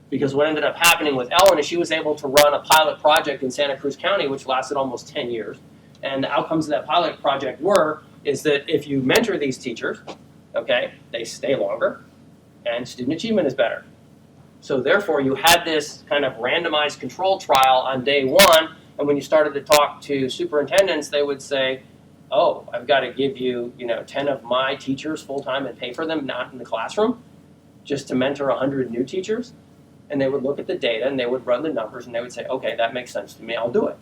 because what ended up happening with Ellen is she was able to run a pilot project in Santa Cruz County, which lasted almost 10 years. And the outcomes of that pilot project is that if you mentor these teachers, okay, they stay longer and student achievement is better. So therefore you had this kind of randomized control trial on day one, and when you started to talk to superintendents, they would say, oh, I've got to give you, you know, 10 of my teachers full-time and pay for them, not in the classroom, just to mentor 100 new teachers. And they would look at the data and they would run the numbers and they would say, okay, that makes sense to me, I'll do it.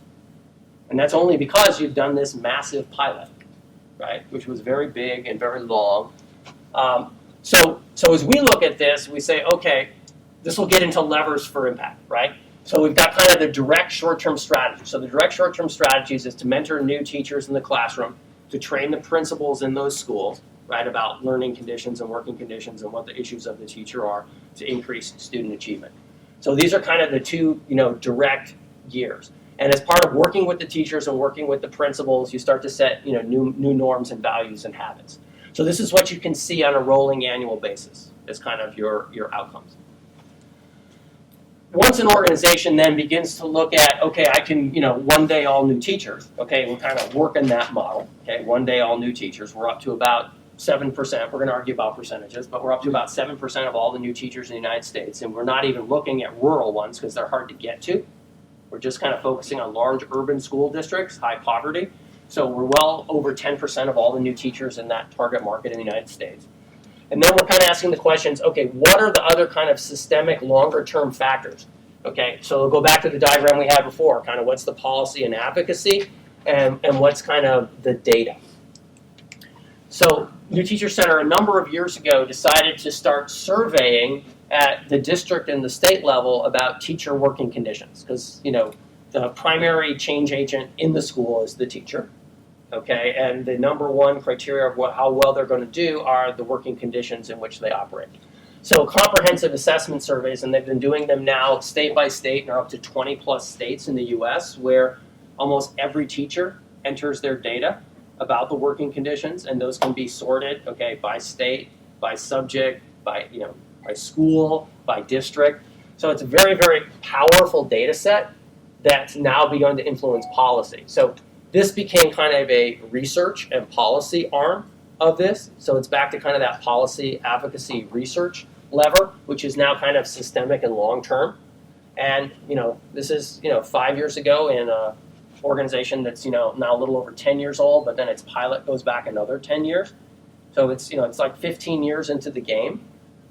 And that's only because you've done this massive pilot, right, which was very big and very long. So as we look at this, we say, okay, this will get into levers for impact, right? So we've got kind of the direct short-term strategy. So the direct short-term strategies is to mentor new teachers in the classroom, to train the principals in those schools, right, about learning conditions and working conditions and what the issues of the teacher are to increase student achievement. So these are kind of the two, you know, direct gears. And as part of working with the teachers and working with the principals, you start to set, you know, new norms and values and habits. So this is what you can see on a rolling annual basis as kind of your outcomes. Once an organization then begins to look at, okay, I can, you know, one day all new teachers, okay, we're kind of working that model, okay, one day all new teachers, we're up to about 7%, we're going to argue about percentages, but we're up to about 7% of all the new teachers in the United States, and we're not even looking at rural ones because they're hard to get to. We're just kind of focusing on large urban school districts, high poverty. So we're well over 10% of all the new teachers in that target market in the United States. And then we're kind of asking the questions, okay, what are the other kind of systemic longer term factors? Okay, so we'll go back to the diagram we had before, kind of what's the policy and advocacy and what's kind of the data. So New Teacher Center a number of years ago decided to start surveying at the district and the state level about teacher working conditions, because, you know, the primary change agent in the school is the teacher, okay, and the number one criteria of how well they're going to do are the working conditions in which they operate. So comprehensive assessment surveys, and they've been doing them now state by state, and are up to 20 plus states in the US, where almost every teacher enters their data about the working conditions, and those can be sorted, okay, by state, by subject, by, you know, by school, by district. So it's a very, very powerful data set that's now begun to influence policy. So this became kind of a research and policy arm of this. So it's back to kind of that policy advocacy research lever, which is now kind of systemic and long-term. And, you know, this is, you know, 5 years ago in an organization that's, you know, now a little over 10 years old, but then its pilot goes back another 10 years. So it's, you know, it's like 15 years into the game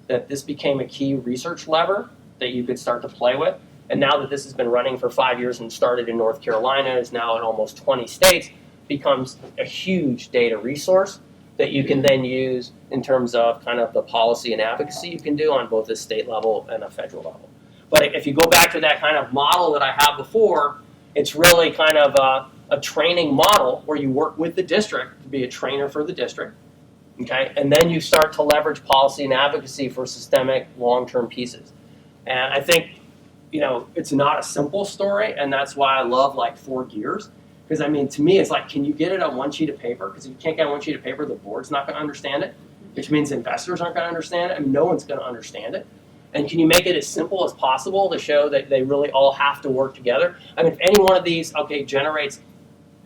that this became a key research lever that you could start to play with. And now that this has been running for 5 years and started in North Carolina, is now in almost 20 states, becomes a huge data resource that you can then use in terms of kind of the policy and advocacy you can do on both the state level and a federal level. But if you go back to that kind of model that I had before, it's really kind of a training model where you work with the district to be a trainer for the district. Okay, and then you start to leverage policy and advocacy for systemic long-term pieces. And I think, it's not a simple story, and that's why I love like 4 gears. Because I mean, to me, it's like, can you get it on one sheet of paper? Because if you can't get it on one sheet of paper, the board's not going to understand it, which means investors aren't going to understand it. I mean, no one's going to understand it. And can you make it as simple as possible to show that they really all have to work together? I mean, if any one of these, generates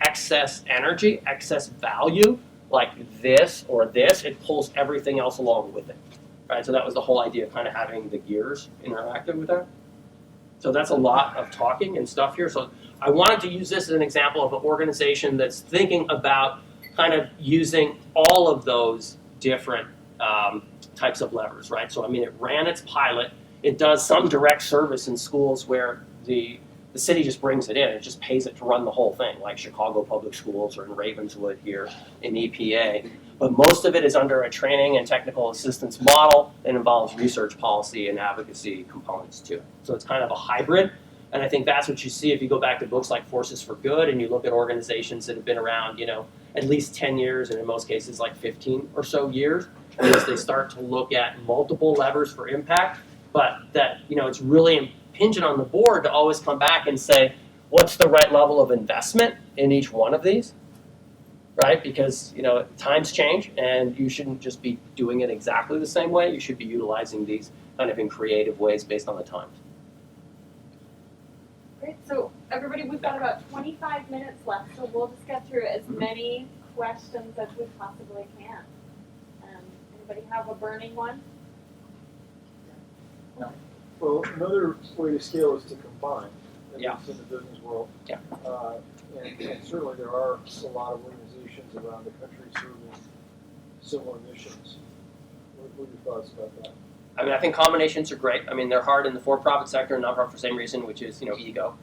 excess energy, excess value, like this or this, it pulls everything else along with it, right? So that was the whole idea of kind of having the gears interactive with that. So that's a lot of talking and stuff here. So I wanted to use this as an example of an organization that's thinking about kind of using all of those different types of levers, right? So I mean, it ran its pilot. It does some direct service in schools where the city just brings it in. It just pays it to run the whole thing, like Chicago Public Schools or in Ravenswood here in EPA. But most of it is under a training and technical assistance model and involves research, policy, and advocacy components too. So it's kind of a hybrid. And I think that's what you see if you go back to books like Forces for Good and you look at organizations that have been around, at least 10 years and in most cases like 15 or so years, as they start to look at multiple levers for impact, but that, it's really impingent on the board to always come back and say, what's the right level of investment in each one of these, right? Because, times change and you shouldn't just be doing it exactly the same way. You should be utilizing these kind of in creative ways based on the times. Great, so everybody, we've got about 25 minutes left, so we'll just get through as many questions as we possibly can. Anybody have a burning one? Well, another way to scale is to combine, at Yeah. least in the business world. Yeah. And certainly there are a lot of organizations around the country serving similar missions. What are your thoughts about that? I mean, I think combinations are great. I mean, they're hard in the for-profit sector and not-for-profit for the same reason, which is, ego.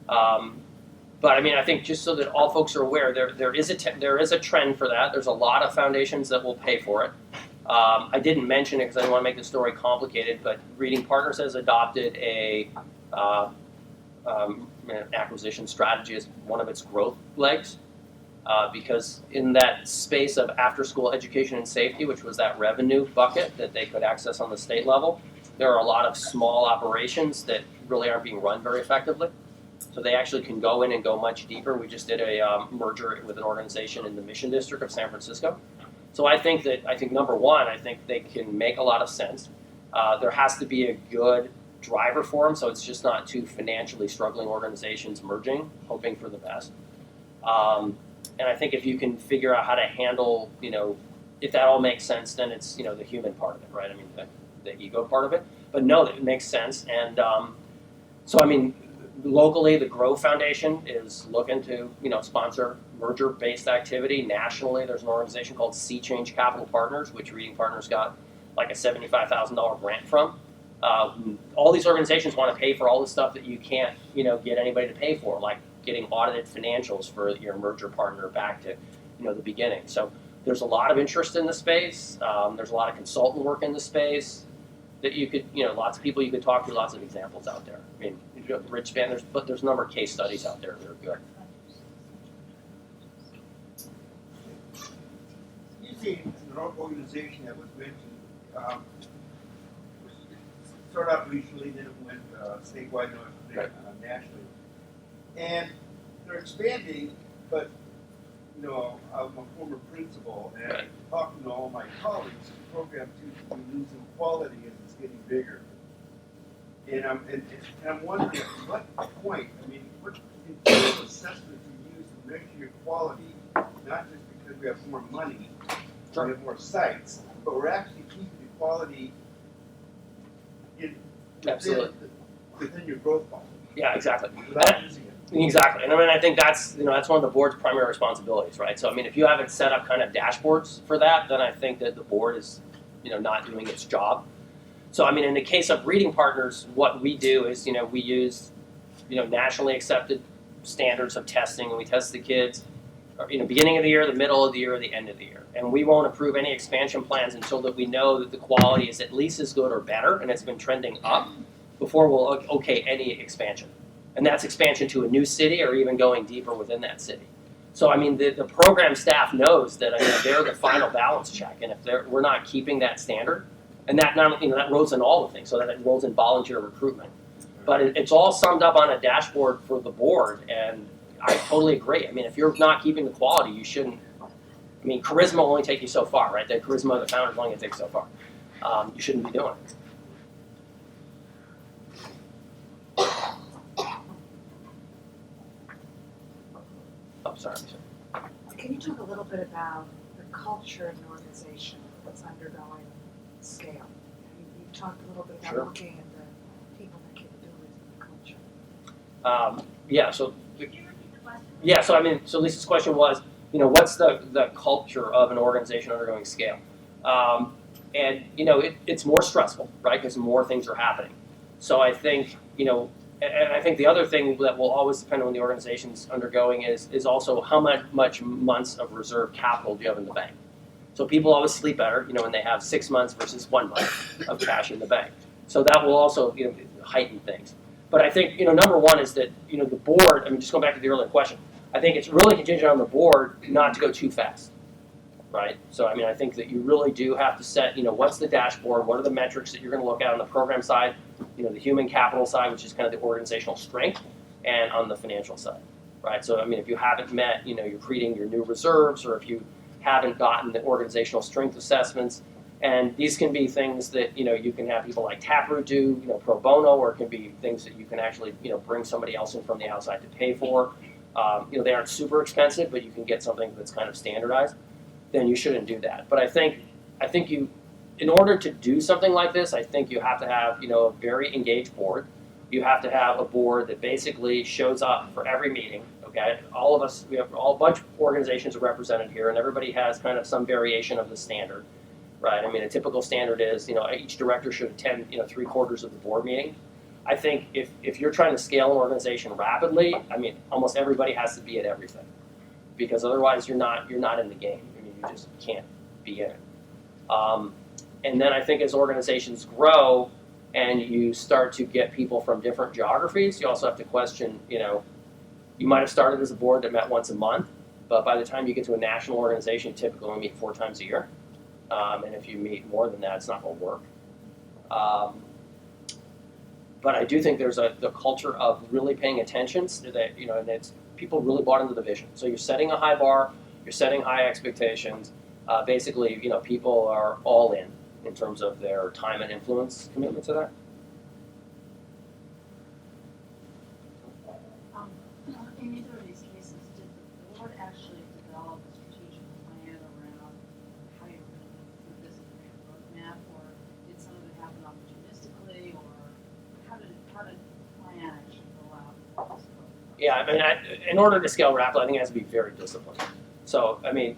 But I mean, I think just so that all folks are aware, there is a trend for that. There's a lot of foundations that will pay for it. I didn't mention it because I didn't want to make the story complicated, but Reading Partners has adopted a acquisition strategy as one of its growth legs. Because in that space of after-school education and safety, which was that revenue bucket that they could access on the state level, there are a lot of small operations that really aren't being run very effectively. So they actually can go in and go much deeper. We just did a merger with an organization in the Mission District of San Francisco. So I think number one, I think they can make a lot of sense. There has to be a good driver for them, so it's just not two financially struggling organizations merging, hoping for the best. And I think if you can figure out how to handle, if that all makes sense, then it's, the human part of it, right? I mean, the ego part of it. But no, it makes sense. And so, I mean, locally, the Grow Foundation is looking to, sponsor merger-based activity. Nationally, there's an organization called Sea Change Capital Partners, which Reading Partners got like a $75,000 grant from. All these organizations want to pay for all the stuff that you can't, get anybody to pay for, like getting audited financials for your merger partner back to, the beginning. So there's a lot of interest in the space. There's a lot of consultant work in the space that you could, lots of people you could talk to, lots of examples out there. I mean, Rich Span, there's a number of case studies out there that are good. You see, an organization that was mentioned, started out regionally, then it went statewide, nationally. And they're expanding, but, I'm a former principal, and talking to all my colleagues, the program too, we're losing quality as it's getting bigger. And I'm wondering, at what point, what internal assessment do you use to measure your quality, not just because we have more money, we have more sites, but we're actually keeping the quality within your growth model. Yeah, exactly. Without losing it. Exactly, and I think that's that's one of the board's primary responsibilities, right? So if you haven't set up kind of dashboards for that, then I think that the board is not doing its job. So in the case of Reading Partners, what we do is we use nationally accepted standards of testing, and we test the kids beginning of the year, the middle of the year, or the end of the year, and we won't approve any expansion plans until that we know that the quality is at least as good or better, and it's been trending up before we'll okay any expansion. And that's expansion to a new city or even going deeper within that city. So I mean, the program staff knows that I mean they're the final balance check, and if we're not keeping that standard, and that not that rolls in all the things, so that it rolls in volunteer recruitment, but it's all summed up on a dashboard for the board, and I totally agree. I mean, if you're not keeping the quality, you shouldn't. I mean, charisma will only take you so far, right? The charisma of the founder is only going to take so far. You shouldn't be doing it. Oh, sorry. Can you talk a little bit about the culture of an organization that's undergoing scale? You talked a little bit about Sure. looking at the people, the capabilities, and the culture. Yeah. So Could you repeat the question? yeah. So I mean, so Lisa's question was, what's the culture of an organization undergoing scale? And it's more stressful, right? Because more things are happening. So I think and I think the other thing that will always depend on the organization's undergoing is also how much months of reserve capital do you have in the bank. So people always sleep better, when they have 6 months versus 1 month of cash in the bank. So that will also heighten things. But I think number one is that the board. I mean, just going back to the earlier question, I think it's really contingent on the board not to go too fast, right? So I mean, I think that you really do have to set what's the dashboard, what are the metrics that you're going to look at on the program side, the human capital side, which is kind of the organizational strength, and on the financial side, right? So I mean, if you haven't met you're creating your new reserves, or if you haven't gotten the organizational strength assessments, and these can be things that you can have people like Taproot do pro bono, or it can be things that you can actually bring somebody else in from the outside to pay for. They aren't super expensive, but you can get something that's kind of standardized. Then you shouldn't do that. But I think you, in order to do something like this, I think you have to have a very engaged board. You have to have a board that basically shows up for every meeting. Okay, all of us, we have a bunch of organizations are represented here, and everybody has kind of some variation of the standard, right? I mean, a typical standard is each director should attend 3/4 of the board meeting. I think if you're trying to scale an organization rapidly, I mean, almost everybody has to be at everything, because otherwise you're not in the game. I mean, you just can't be in it. And then I think as organizations grow and you start to get people from different geographies, you also have to question, you might have started as a board that met once a month, but by the time you get to a national organization, you typically only meet 4 times a year. And if you meet more than that, it's not going to work. But I do think there's the culture of really paying attention to that, and it's people really bought into the vision. So you're setting a high bar, you're setting high expectations. Basically, people are all in terms of their time and influence commitment to that. In either of these cases, did the board actually develop a strategic plan around how you're going to move through this and create a roadmap, or did some of it happen opportunistically, or how did the plan actually go out for this program? Yeah, I mean, in order to scale rapidly, I think it has to be very disciplined. So, I mean,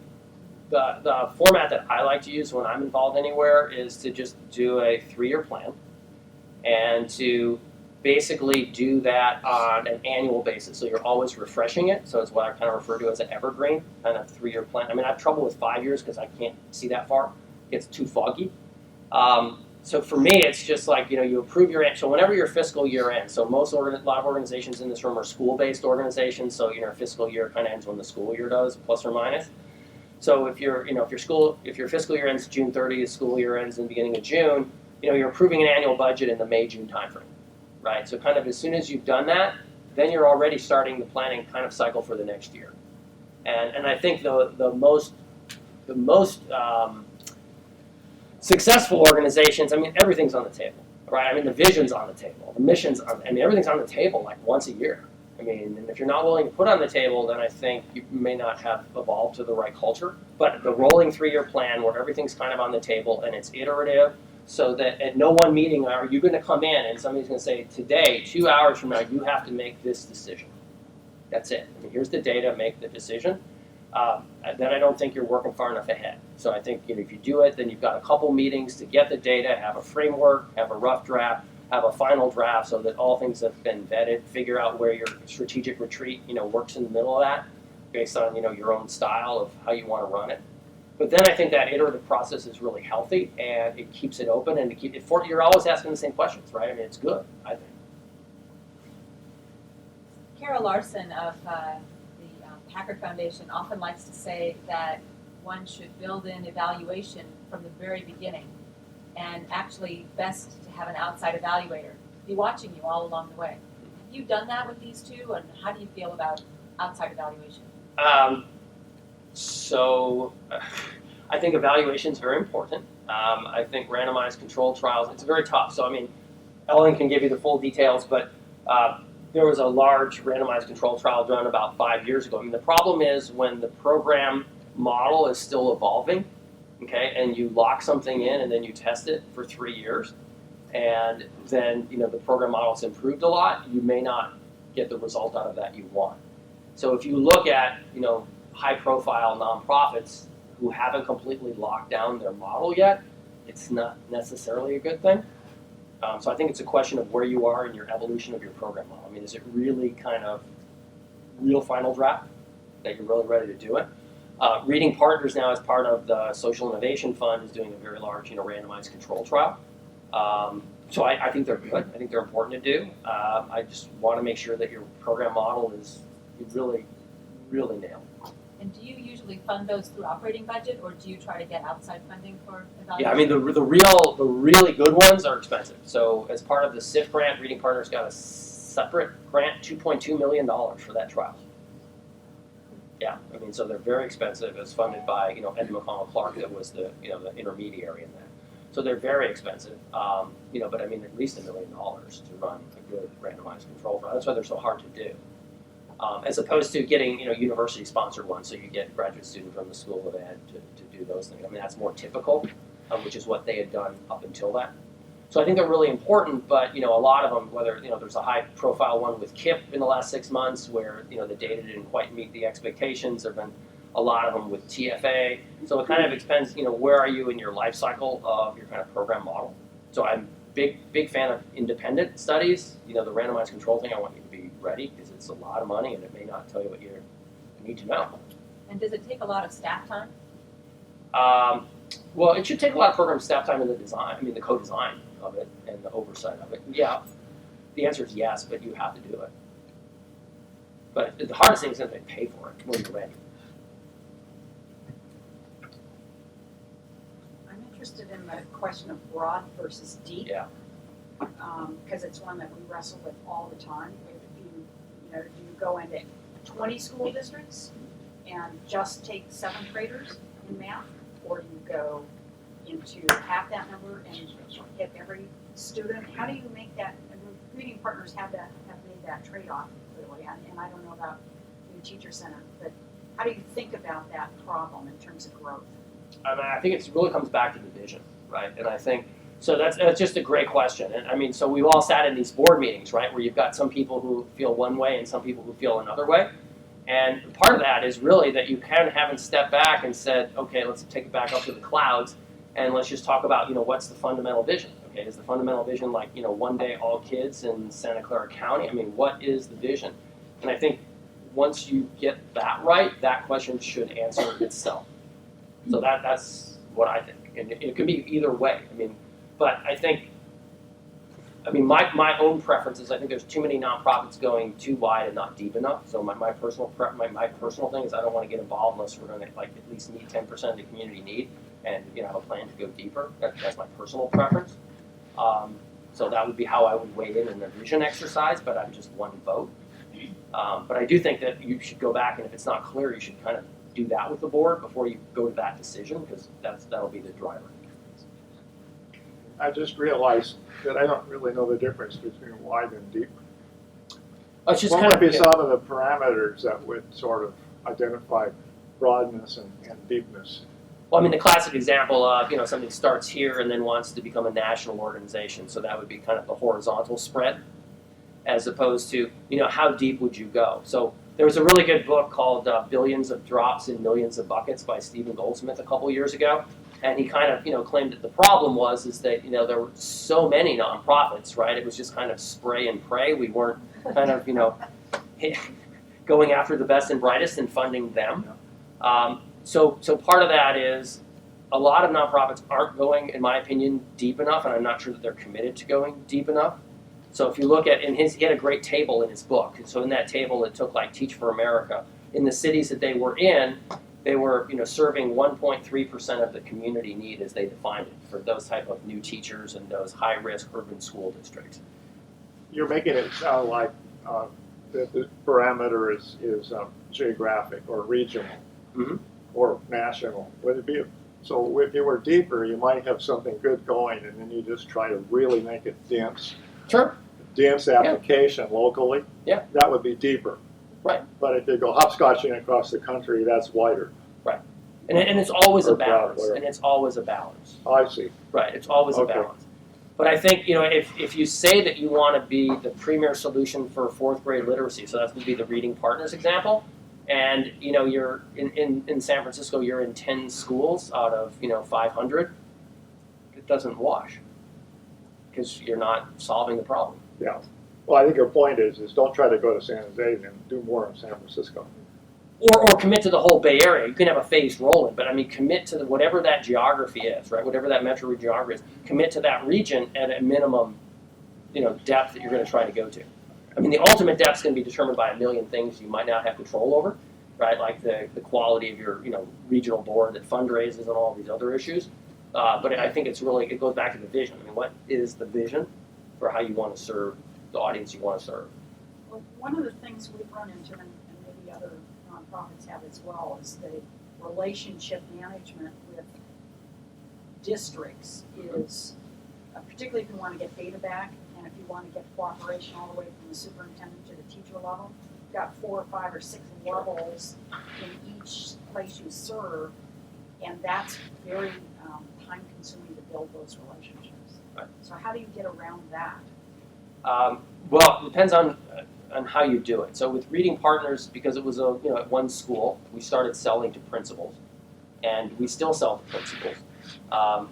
the format that I like to use when I'm involved anywhere is to just do a 3-year plan, and to basically do that on an annual basis. So you're always refreshing it. So it's what I kind of refer to as an evergreen kind of 3-year plan. I mean, I have trouble with 5 years because I can't see that far. It's too foggy. So for me, it's just like, you approve so whenever your fiscal year ends, so a lot of organizations in this room are school-based organizations, so your fiscal year kind of ends when the school year does, plus or minus. So if your fiscal year ends June 30th, school year ends in the beginning of June, you're approving an annual budget in the May-June timeframe, right? So kind of as soon as you've done that, then you're already starting the planning kind of cycle for the next year. And I think the most successful organizations, I mean, everything's on the table, right? I mean, the vision's on the table, the mission's everything's on the table like once a year. I mean, and if you're not willing to put on the table, then I think you may not have evolved to the right culture. But the rolling 3-year plan where everything's kind of on the table and it's iterative, so that at no one meeting are you going to come in and somebody's going to say, today, 2 hours from now, you have to make this decision. That's it. I mean, here's the data, make the decision. Then I don't think you're working far enough ahead. So I think if you do it, then you've got a couple meetings to get the data, have a framework, have a rough draft, have a final draft, so that all things have been vetted, figure out where your strategic retreat, works in the middle of that, based on, your own style of how you want to run it. But then I think that iterative process is really healthy, and it keeps it open, and you're always asking the same questions, right? I mean, it's good, I think. Carol Larson of the Packard Foundation often likes to say that one should build in evaluation from the very beginning, and actually best to have an outside evaluator be watching you all along the way. Have you done that with these two, and how do you feel about outside evaluation? So I think evaluation is very important. I think randomized controlled trials, it's very tough. So I mean, Ellen can give you the full details, but there was a large randomized controlled trial done about 5 years ago. I mean, the problem is when the program model is still evolving, okay, and you lock something in and then you test it for 3 years, and then the program model's improved a lot, you may not get the result out of that you want. So if you look at high-profile nonprofits who haven't completely locked down their model yet, it's not necessarily a good thing. So I think it's a question of where you are in your evolution of your program model. I mean, is it really kind of real final draft that you're really ready to do it? Reading Partners now, as part of the Social Innovation Fund, is doing a very large randomized control trial. So I think they're good. I think they're important to do. I just want to make sure that your program model is really, really nailed. And do you usually fund those through operating budget, or do you try to get outside funding for evaluation? Yeah, I mean the really good ones are expensive. So as part of the SIF grant, Reading Partners got a separate grant, $2.2 million for that trial. Yeah, I mean, so they're very expensive. It's funded by Ed McConnell Clark, that was the the intermediary in that. So they're very expensive. But I mean at least $1 million to run a good randomized control trial. That's why they're so hard to do. As opposed to getting university sponsored ones, so you get a graduate student from the School of Ed to do those things. I mean that's more typical, which is what they had done up until that. So I think they're really important, but a lot of them, whether there's a high profile one with KIP in the last 6 months where the data didn't quite meet the expectations. There've been a lot of them with TFA. So it kind of depends, where are you in your life cycle of your kind of program model. So I'm big fan of independent studies. The randomized control thing, I want you to be ready because it's a lot of money and it may not tell you what you need to know. And does it take a lot of staff time? Well, it should take a lot of program staff time in the design, the co-design of it and the oversight of it. Yeah, the answer is yes, but you have to do it. But the hardest thing is that they pay for it when you're ready. I'm interested in the question of broad versus deep. Yeah. Because it's one that we wrestle with all the time. Do you go into 20 school districts and just take 7th graders in math, or do you go into half that number and hit every student? How do you make that? Reading Partners have made that trade-off clearly, and I don't know about New Teacher Center, but how do you think about that problem in terms of growth? I think it really comes back to the vision, right? And I think so. That's just a great question. And so we've all sat in these board meetings, right, where you've got some people who feel one way and some people who feel another way. And part of that is really that you kind of haven't stepped back and said, okay, let's take it back up to the clouds and let's just talk about, what's the fundamental vision? Okay, is the fundamental vision like, one day all kids in Santa Clara County? I mean, what is the vision? And I think once you get that right, that question should answer itself. So that's what I think. And it could be either way. But I think, my own preference is I think there's too many nonprofits going too wide and not deep enough. So my personal thing is I don't want to get involved unless we're going to at least meet 10% of the community need and have a plan to go deeper. That's my personal preference. So that would be how I would weigh in the vision exercise, but I'm just one vote. But I do think that you should go back, and if it's not clear, you should kind of do that with the board before you go to that decision, because that'll be the driver. I just realized that I don't really know the difference between wide and deep. It's just What kind would be of some of the parameters that would sort of identify broadness and deepness? Well, the classic example of something starts here and then wants to become a national organization. So that would be kind of the horizontal spread, as opposed to how deep would you go? So there was a really good book called Billions of Drops in Millions of Buckets by Stephen Goldsmith a couple years ago. And he kind of, claimed that the problem was that, there were so many nonprofits, right? It was just kind of spray and pray. We weren't kind of, going after the best and brightest and funding them. So part of that is a lot of nonprofits aren't going, in my opinion, deep enough, and I'm not sure that they're committed to going deep enough. So if you look at, he had a great table in his book. And so in that table, it took like Teach for America, in the cities that they were in, they were, serving 1.3% of the community need as they defined it for those type of new teachers and those high-risk urban school districts. You're making it sound like the parameter is geographic or regional Mhm. or national. Would it be, so if you were deeper, you might have something good going, and then you just try to really make it dense. Sure. Dense application locally. Yeah. That would be deeper. Right. But if you go hopscotching across the country, that's wider. And it's always a Or broad, balance. whatever. And it's always a balance. I see. Right, it's always Okay. a balance. But I think, if you say that you want to be the premier solution for fourth grade literacy, so that would be the Reading Partners example, and, you're in San Francisco, you're in 10 schools out of, 500, it doesn't wash because you're not solving the problem. Yeah. Well, I think your point is don't try to go to San Jose and do more in San Francisco. Or commit to the whole Bay Area. You can have a phased rolling, but commit to whatever that geography is, right? Whatever that metro geography is, commit to that region at a minimum, depth that you're going to try to go to. The ultimate depth is going to be determined by a million things you might not have control over, right? Like the quality of your, regional board that fundraises and all these other issues. But I think it goes back to the vision. What is the vision for how you want to serve the audience you want to serve? Well, one of the things we've run into, and maybe other nonprofits have as well, is the relationship management with districts is, particularly if you want to get data back, and if you want to get cooperation all the way from the superintendent to the teacher level, you've got 4 or 5 or 6 levels in each place you serve, and that's very time consuming to build those relationships. Right. So how do you get around that? Well, it depends on how you do it. So with Reading Partners, because it was at one school, we started selling to principals, and we still sell to principals.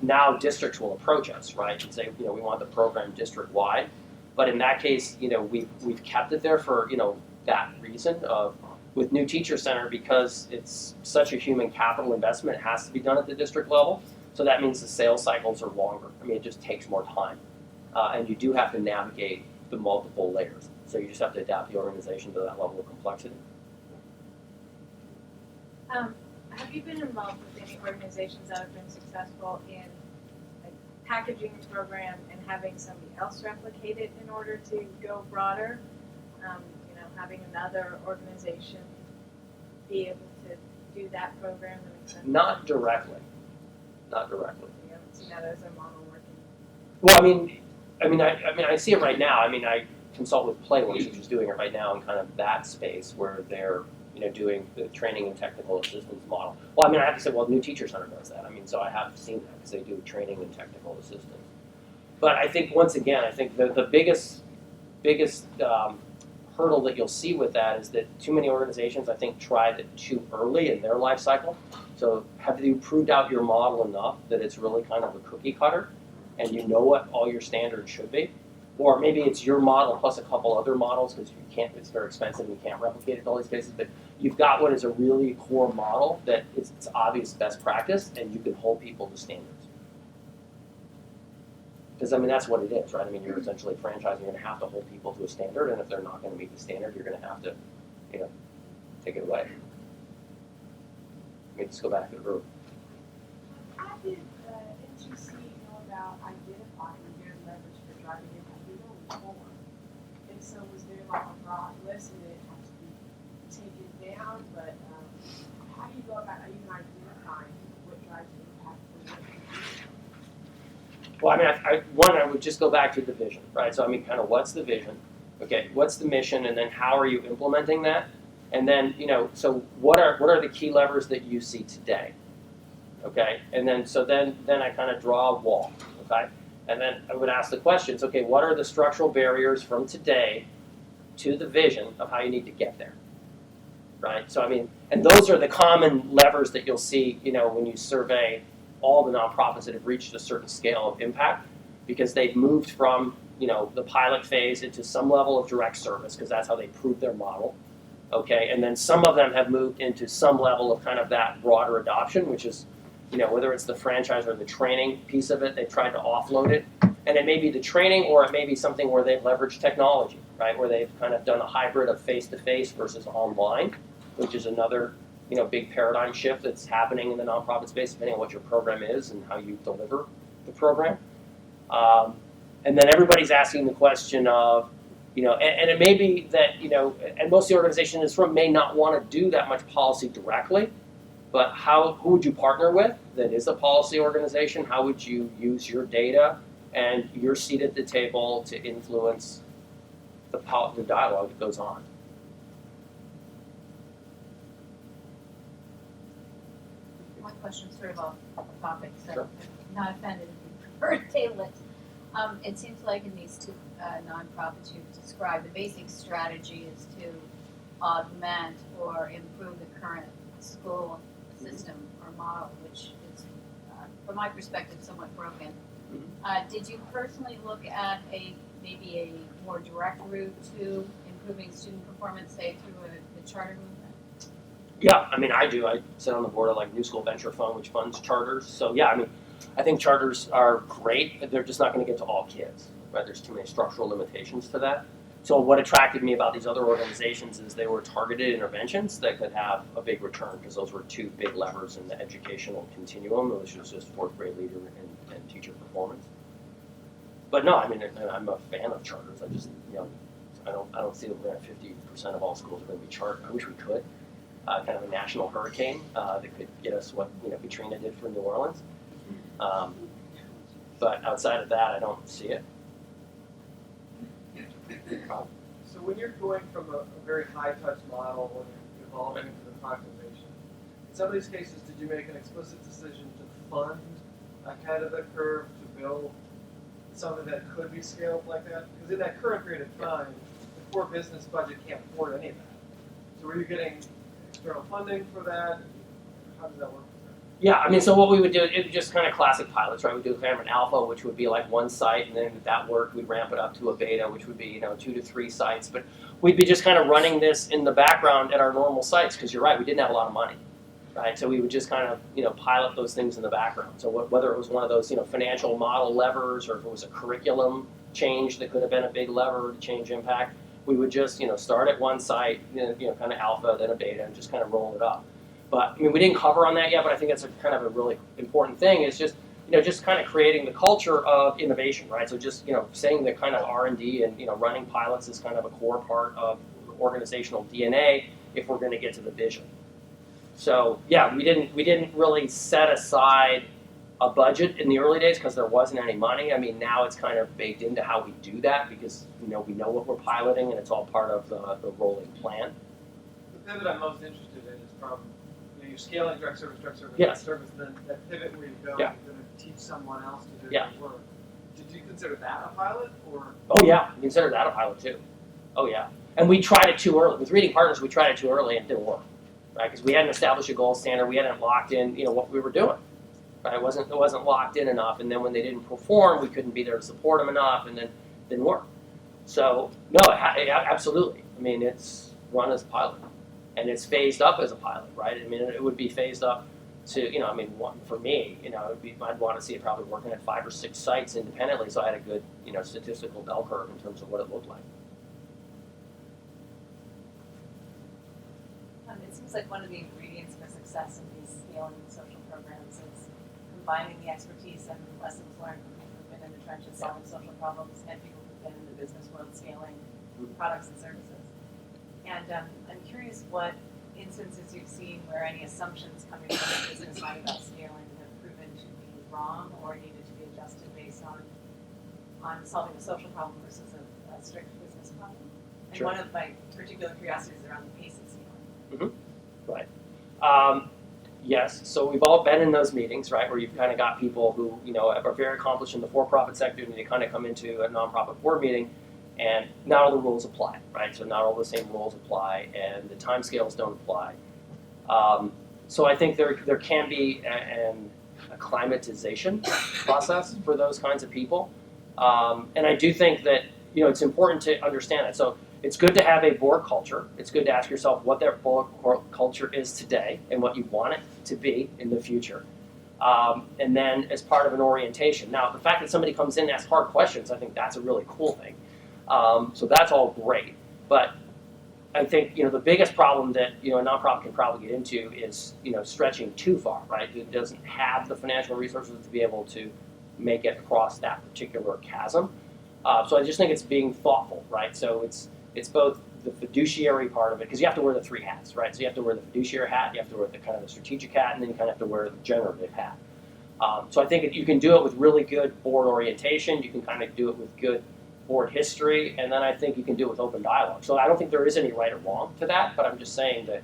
Now districts will approach us, right, and say, we want the program district wide. But in that case, we've kept it there for that reason of with New Teacher Center, because it's such a human capital investment. It has to be done at the district level. So that means the sales cycles are longer. It just takes more time. And you do have to navigate the multiple layers. So you just have to adapt the organization to that level of complexity. Have you been involved with any organizations that have been successful in packaging a program and having somebody else replicate it in order to go broader? Having another organization be able to do that program and extend it? Not directly. Not directly. You haven't seen that as a model working? Well, I see it right now. I consult with Playworks, which is doing it right now in kind of that space where they're, doing the training and technical assistance model. Well, I have to say, New Teacher Center does that. So I have seen that because they do training and technical assistance. But I think, once again, the biggest hurdle that you'll see with that is that too many organizations, I think, tried it too early in their life cycle. So have you proved out your model enough that it's really kind of a cookie cutter and you know what all your standards should be? Or maybe it's your model plus a couple other models because it's very expensive and you can't replicate it in all these places, but you've got what is a really core model that it's obvious best practice and you can hold people to standards. Because that's what it is, right? You're essentially franchising. You're going to have to hold people to a standard, and if they're not going to meet the standard, you're going to have to, take it away. Let me just go back to the group. How did NTC know about identifying their leverage for driving impact? We know it's forward. And so was there like a broad list and it has to be taken down? But how do you go about even identifying what drives impact for what you do? Well, I would just go back to the vision, right? So, kind of what's the vision? Okay, what's the mission? And then how are you implementing that? And then, so what are the key levers that you see today? Okay, and then, then I kind of draw a wall, okay? And then I would ask the questions, okay, what are the structural barriers from today to the vision of how you need to get there? Right? So, and those are the common levers that you'll see, when you survey all the nonprofits that have reached a certain scale of impact, because they've moved from the pilot phase into some level of direct service, because that's how they prove their model. Okay, and then some of them have moved into some level of kind of that broader adoption, which is, whether it's the franchise or the training piece of it, they've tried to offload it, and it may be the training, or it may be something where they've leveraged technology, right, where they've kind of done a hybrid of face-to-face versus online. which is another big paradigm shift that's happening in the nonprofit space, depending on what your program is and how you deliver the program. And then everybody's asking the question of, and it may be that, and most of the organizations in this room may not want to do that much policy directly, but who would you partner with that is a policy organization? How would you use your data and your seat at the table to influence the dialogue that goes on? My question's sort of off topic, so Sure. I'm not offended if you prefer to table it. It seems like in these two nonprofits you've described, the basic strategy is to augment or improve the current school system or model, which is, from my perspective, somewhat broken. Did you personally look at maybe a more direct route to improving student performance, say through the charter movement? Yeah, I do. I sit on the board of New School Venture Fund, which funds charters. So yeah, I think charters are great, but they're just not going to get to all kids, right? There's too many structural limitations to that. So what attracted me about these other organizations is they were targeted interventions that could have a big return, because those were two big levers in the educational continuum, which was just fourth grade leader and teacher performance. But no, I'm a fan of charters. I just, I don't see that we're at 50% of all schools are going to be chartered. I wish we could. Kind of a national hurricane that could get us what Katrina did for New Orleans. But outside of that, I don't see it. So when you're going from a very high-touch model, when you're evolving into the population, in some of these cases, did you make an explicit decision to fund ahead of the curve to build something that could be scaled like that? Because in that current period of time, the core business budget can't afford any of that. So were you getting external funding for that? How does that work? Yeah, so what we would do, it was just kind of classic pilots, right? We'd do kind of an alpha, which would be like one site, and then if that worked, we'd ramp it up to a beta, which would be 2 to 3 sites. But we'd be just kind of running this in the background at our normal sites, because you're right, we didn't have a lot of money, right? So we would just kind of pilot those things in the background. So whether it was one of those financial model levers, or if it was a curriculum change that could have been a big lever to change impact, we would just start at one site, kind of alpha, then a beta, and just kind of roll it up. But we didn't cover on that yet, but I think that's kind of a really important thing, is just just kind of creating the culture of innovation, right? So just saying that kind of R&D and running pilots is kind of a core part of organizational DNA if we're going to get to the vision. So yeah, we didn't really set aside a budget in the early days because there wasn't any money. Now it's kind of baked into how we do that, because we know what we're piloting and it's all part of the rolling plan. The pivot I'm most interested in is from you're scaling direct service, Yes. service, then that pivot where you go, Yeah. you're going to teach someone else to do Yeah. the work. Did you consider that a pilot, or? Oh yeah, we consider that a pilot too. Oh yeah, and we tried it too early. With Reading Partners, we tried it too early and it didn't work, right? Because we hadn't established a gold standard, we hadn't locked in, what we were doing. Right? It wasn't locked in enough, and then when they didn't perform, we couldn't be there to support them enough, and then it didn't work. So no, absolutely. It's run as a pilot, and it's phased up as a pilot, right? It would be phased up to, for me, I'd want to see it probably working at 5 or 6 sites independently, so I had a good, statistical bell curve in terms of what it looked like. It seems like one of the ingredients for success in these scaling social programs is combining the expertise and lessons learned from people who've been in the trenches solving social problems and people who've been in the business world scaling products and services. And I'm curious what instances you've seen where any assumptions coming from the business side about scaling have proven to be wrong or needed to be adjusted based on solving a social problem versus a strict business problem. And Sure. one of my particular curiosities is around the pace of scaling. Right. Yes, so we've all been in those meetings, right, where you've kind of got people who, are very accomplished in the for-profit sector, and they kind of come into a nonprofit board meeting, and not all the rules apply, right? So not all the same rules apply, and the timescales don't apply. So I think there can be a acclimatization process for those kinds of people, and I do think that it's important to understand that. So it's good to have a board culture. It's good to ask yourself what that board culture is today and what you want it to be in the future. And then as part of an orientation. Now, the fact that somebody comes in and asks hard questions, I think that's a really cool thing. So that's all great. But I think, the biggest problem that, a nonprofit can probably get into is, stretching too far, right? It doesn't have the financial resources to be able to make it across that particular chasm. So I just think it's being thoughtful, right? So it's both the fiduciary part of it, because you have to wear the three hats, right? So you have to wear the fiduciary hat, you have to wear the kind of the strategic hat, and then you kind of have to wear the generative hat. So I think you can do it with really good board orientation, you can kind of do it with good board history, and then I think you can do it with open dialogue. So I don't think there is any right or wrong to that, but I'm just saying that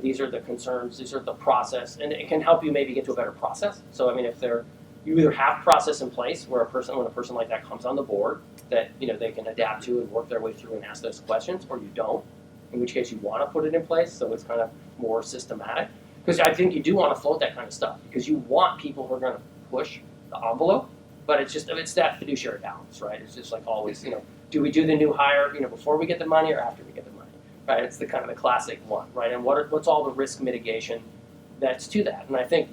these are the concerns, these are the process, and it can help you maybe get to a better process. So I mean, if you either have process in place where when a person like that comes on the board, that they can adapt to and work their way through and ask those questions, or you don't, in which case you want to put it in place so it's kind of more systematic. Because I think you do want to float that kind of stuff, because you want people who are going to push the envelope, but it's that fiduciary balance, right? It's just like always, do we do the new hire, before we get the money or after we get the money, right? It's the kind of the classic one, right? And what's all the risk mitigation that's to that? And I think,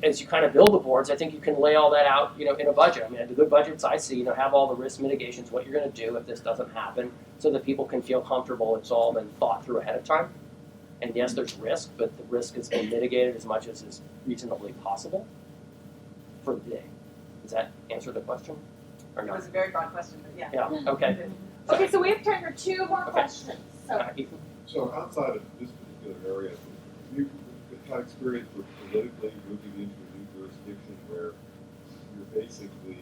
as you kind of build the boards, I think you can lay all that out, in a budget. I mean, the good budgets I see, have all the risk mitigations, what you're going to do if this doesn't happen, so that people can feel comfortable it's all been thought through ahead of time. And yes, there's risk, but the risk has been mitigated as much as is reasonably possible for the day. Does that answer the question? Or It no? was a very broad question, but yeah. Yeah, okay. Okay, so we have time for two more questions. So Ethan? So outside of this particular area, you've had experience with politically moving into a new jurisdiction where you're basically,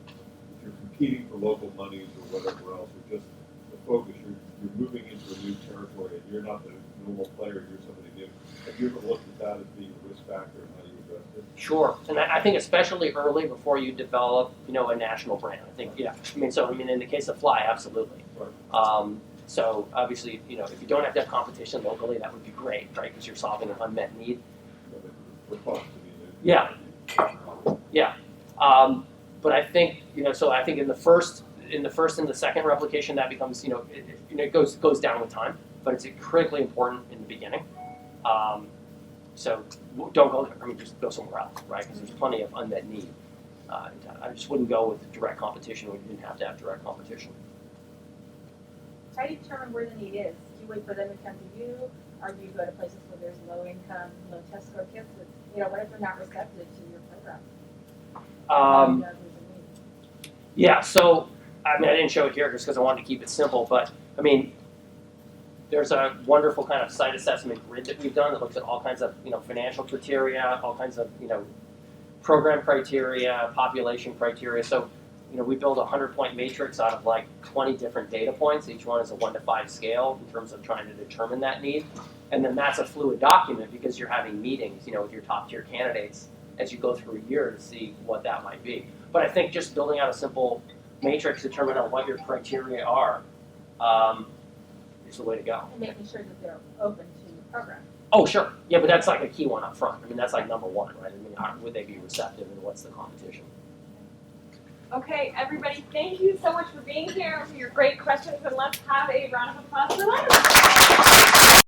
if you're competing for local monies or whatever else, or just the focus, you're moving into a new territory and you're not the normal player, you're somebody new. Have you ever looked at that as being a risk factor and how you address it? Sure, and I think especially early before you develop, a national brand. I think, yeah. In the case of Fly, absolutely. So obviously, if you don't have to have competition locally, that would be great, right? Because you're solving an unmet need. Yeah, yeah. But I think, so I think in the first and the second replication, that becomes, it goes down with time, but it's critically important in the beginning. So don't go there. I mean, just go somewhere else, right? Because there's plenty of unmet need. I just wouldn't go with direct competition when you didn't have to have direct competition. How do you determine where the need is? Do you wait for them to come to you, or do you go to places where there's low income, low test score kids that, what if they're not receptive to your program? Yeah, so, I didn't show it here just because I wanted to keep it simple, but, there's a wonderful kind of site assessment grid that we've done that looks at all kinds of, financial criteria, all kinds of, program criteria, population criteria. So, we build a 100-point matrix out of like 20 different data points. Each one is a 1 to 5 scale in terms of trying to determine that need. And then that's a fluid document because you're having meetings, with your top tier candidates as you go through a year to see what that might be. But I think just building out a simple matrix to determine on what your criteria are is the way to go. And making sure that they're open to the program. Oh, sure. Yeah, but that's like a key one up front. That's like number one, right? How would they be receptive and what's the competition? okay, everybody, thank you so much for being here, for your great questions, and let's have a round of applause for Lynn.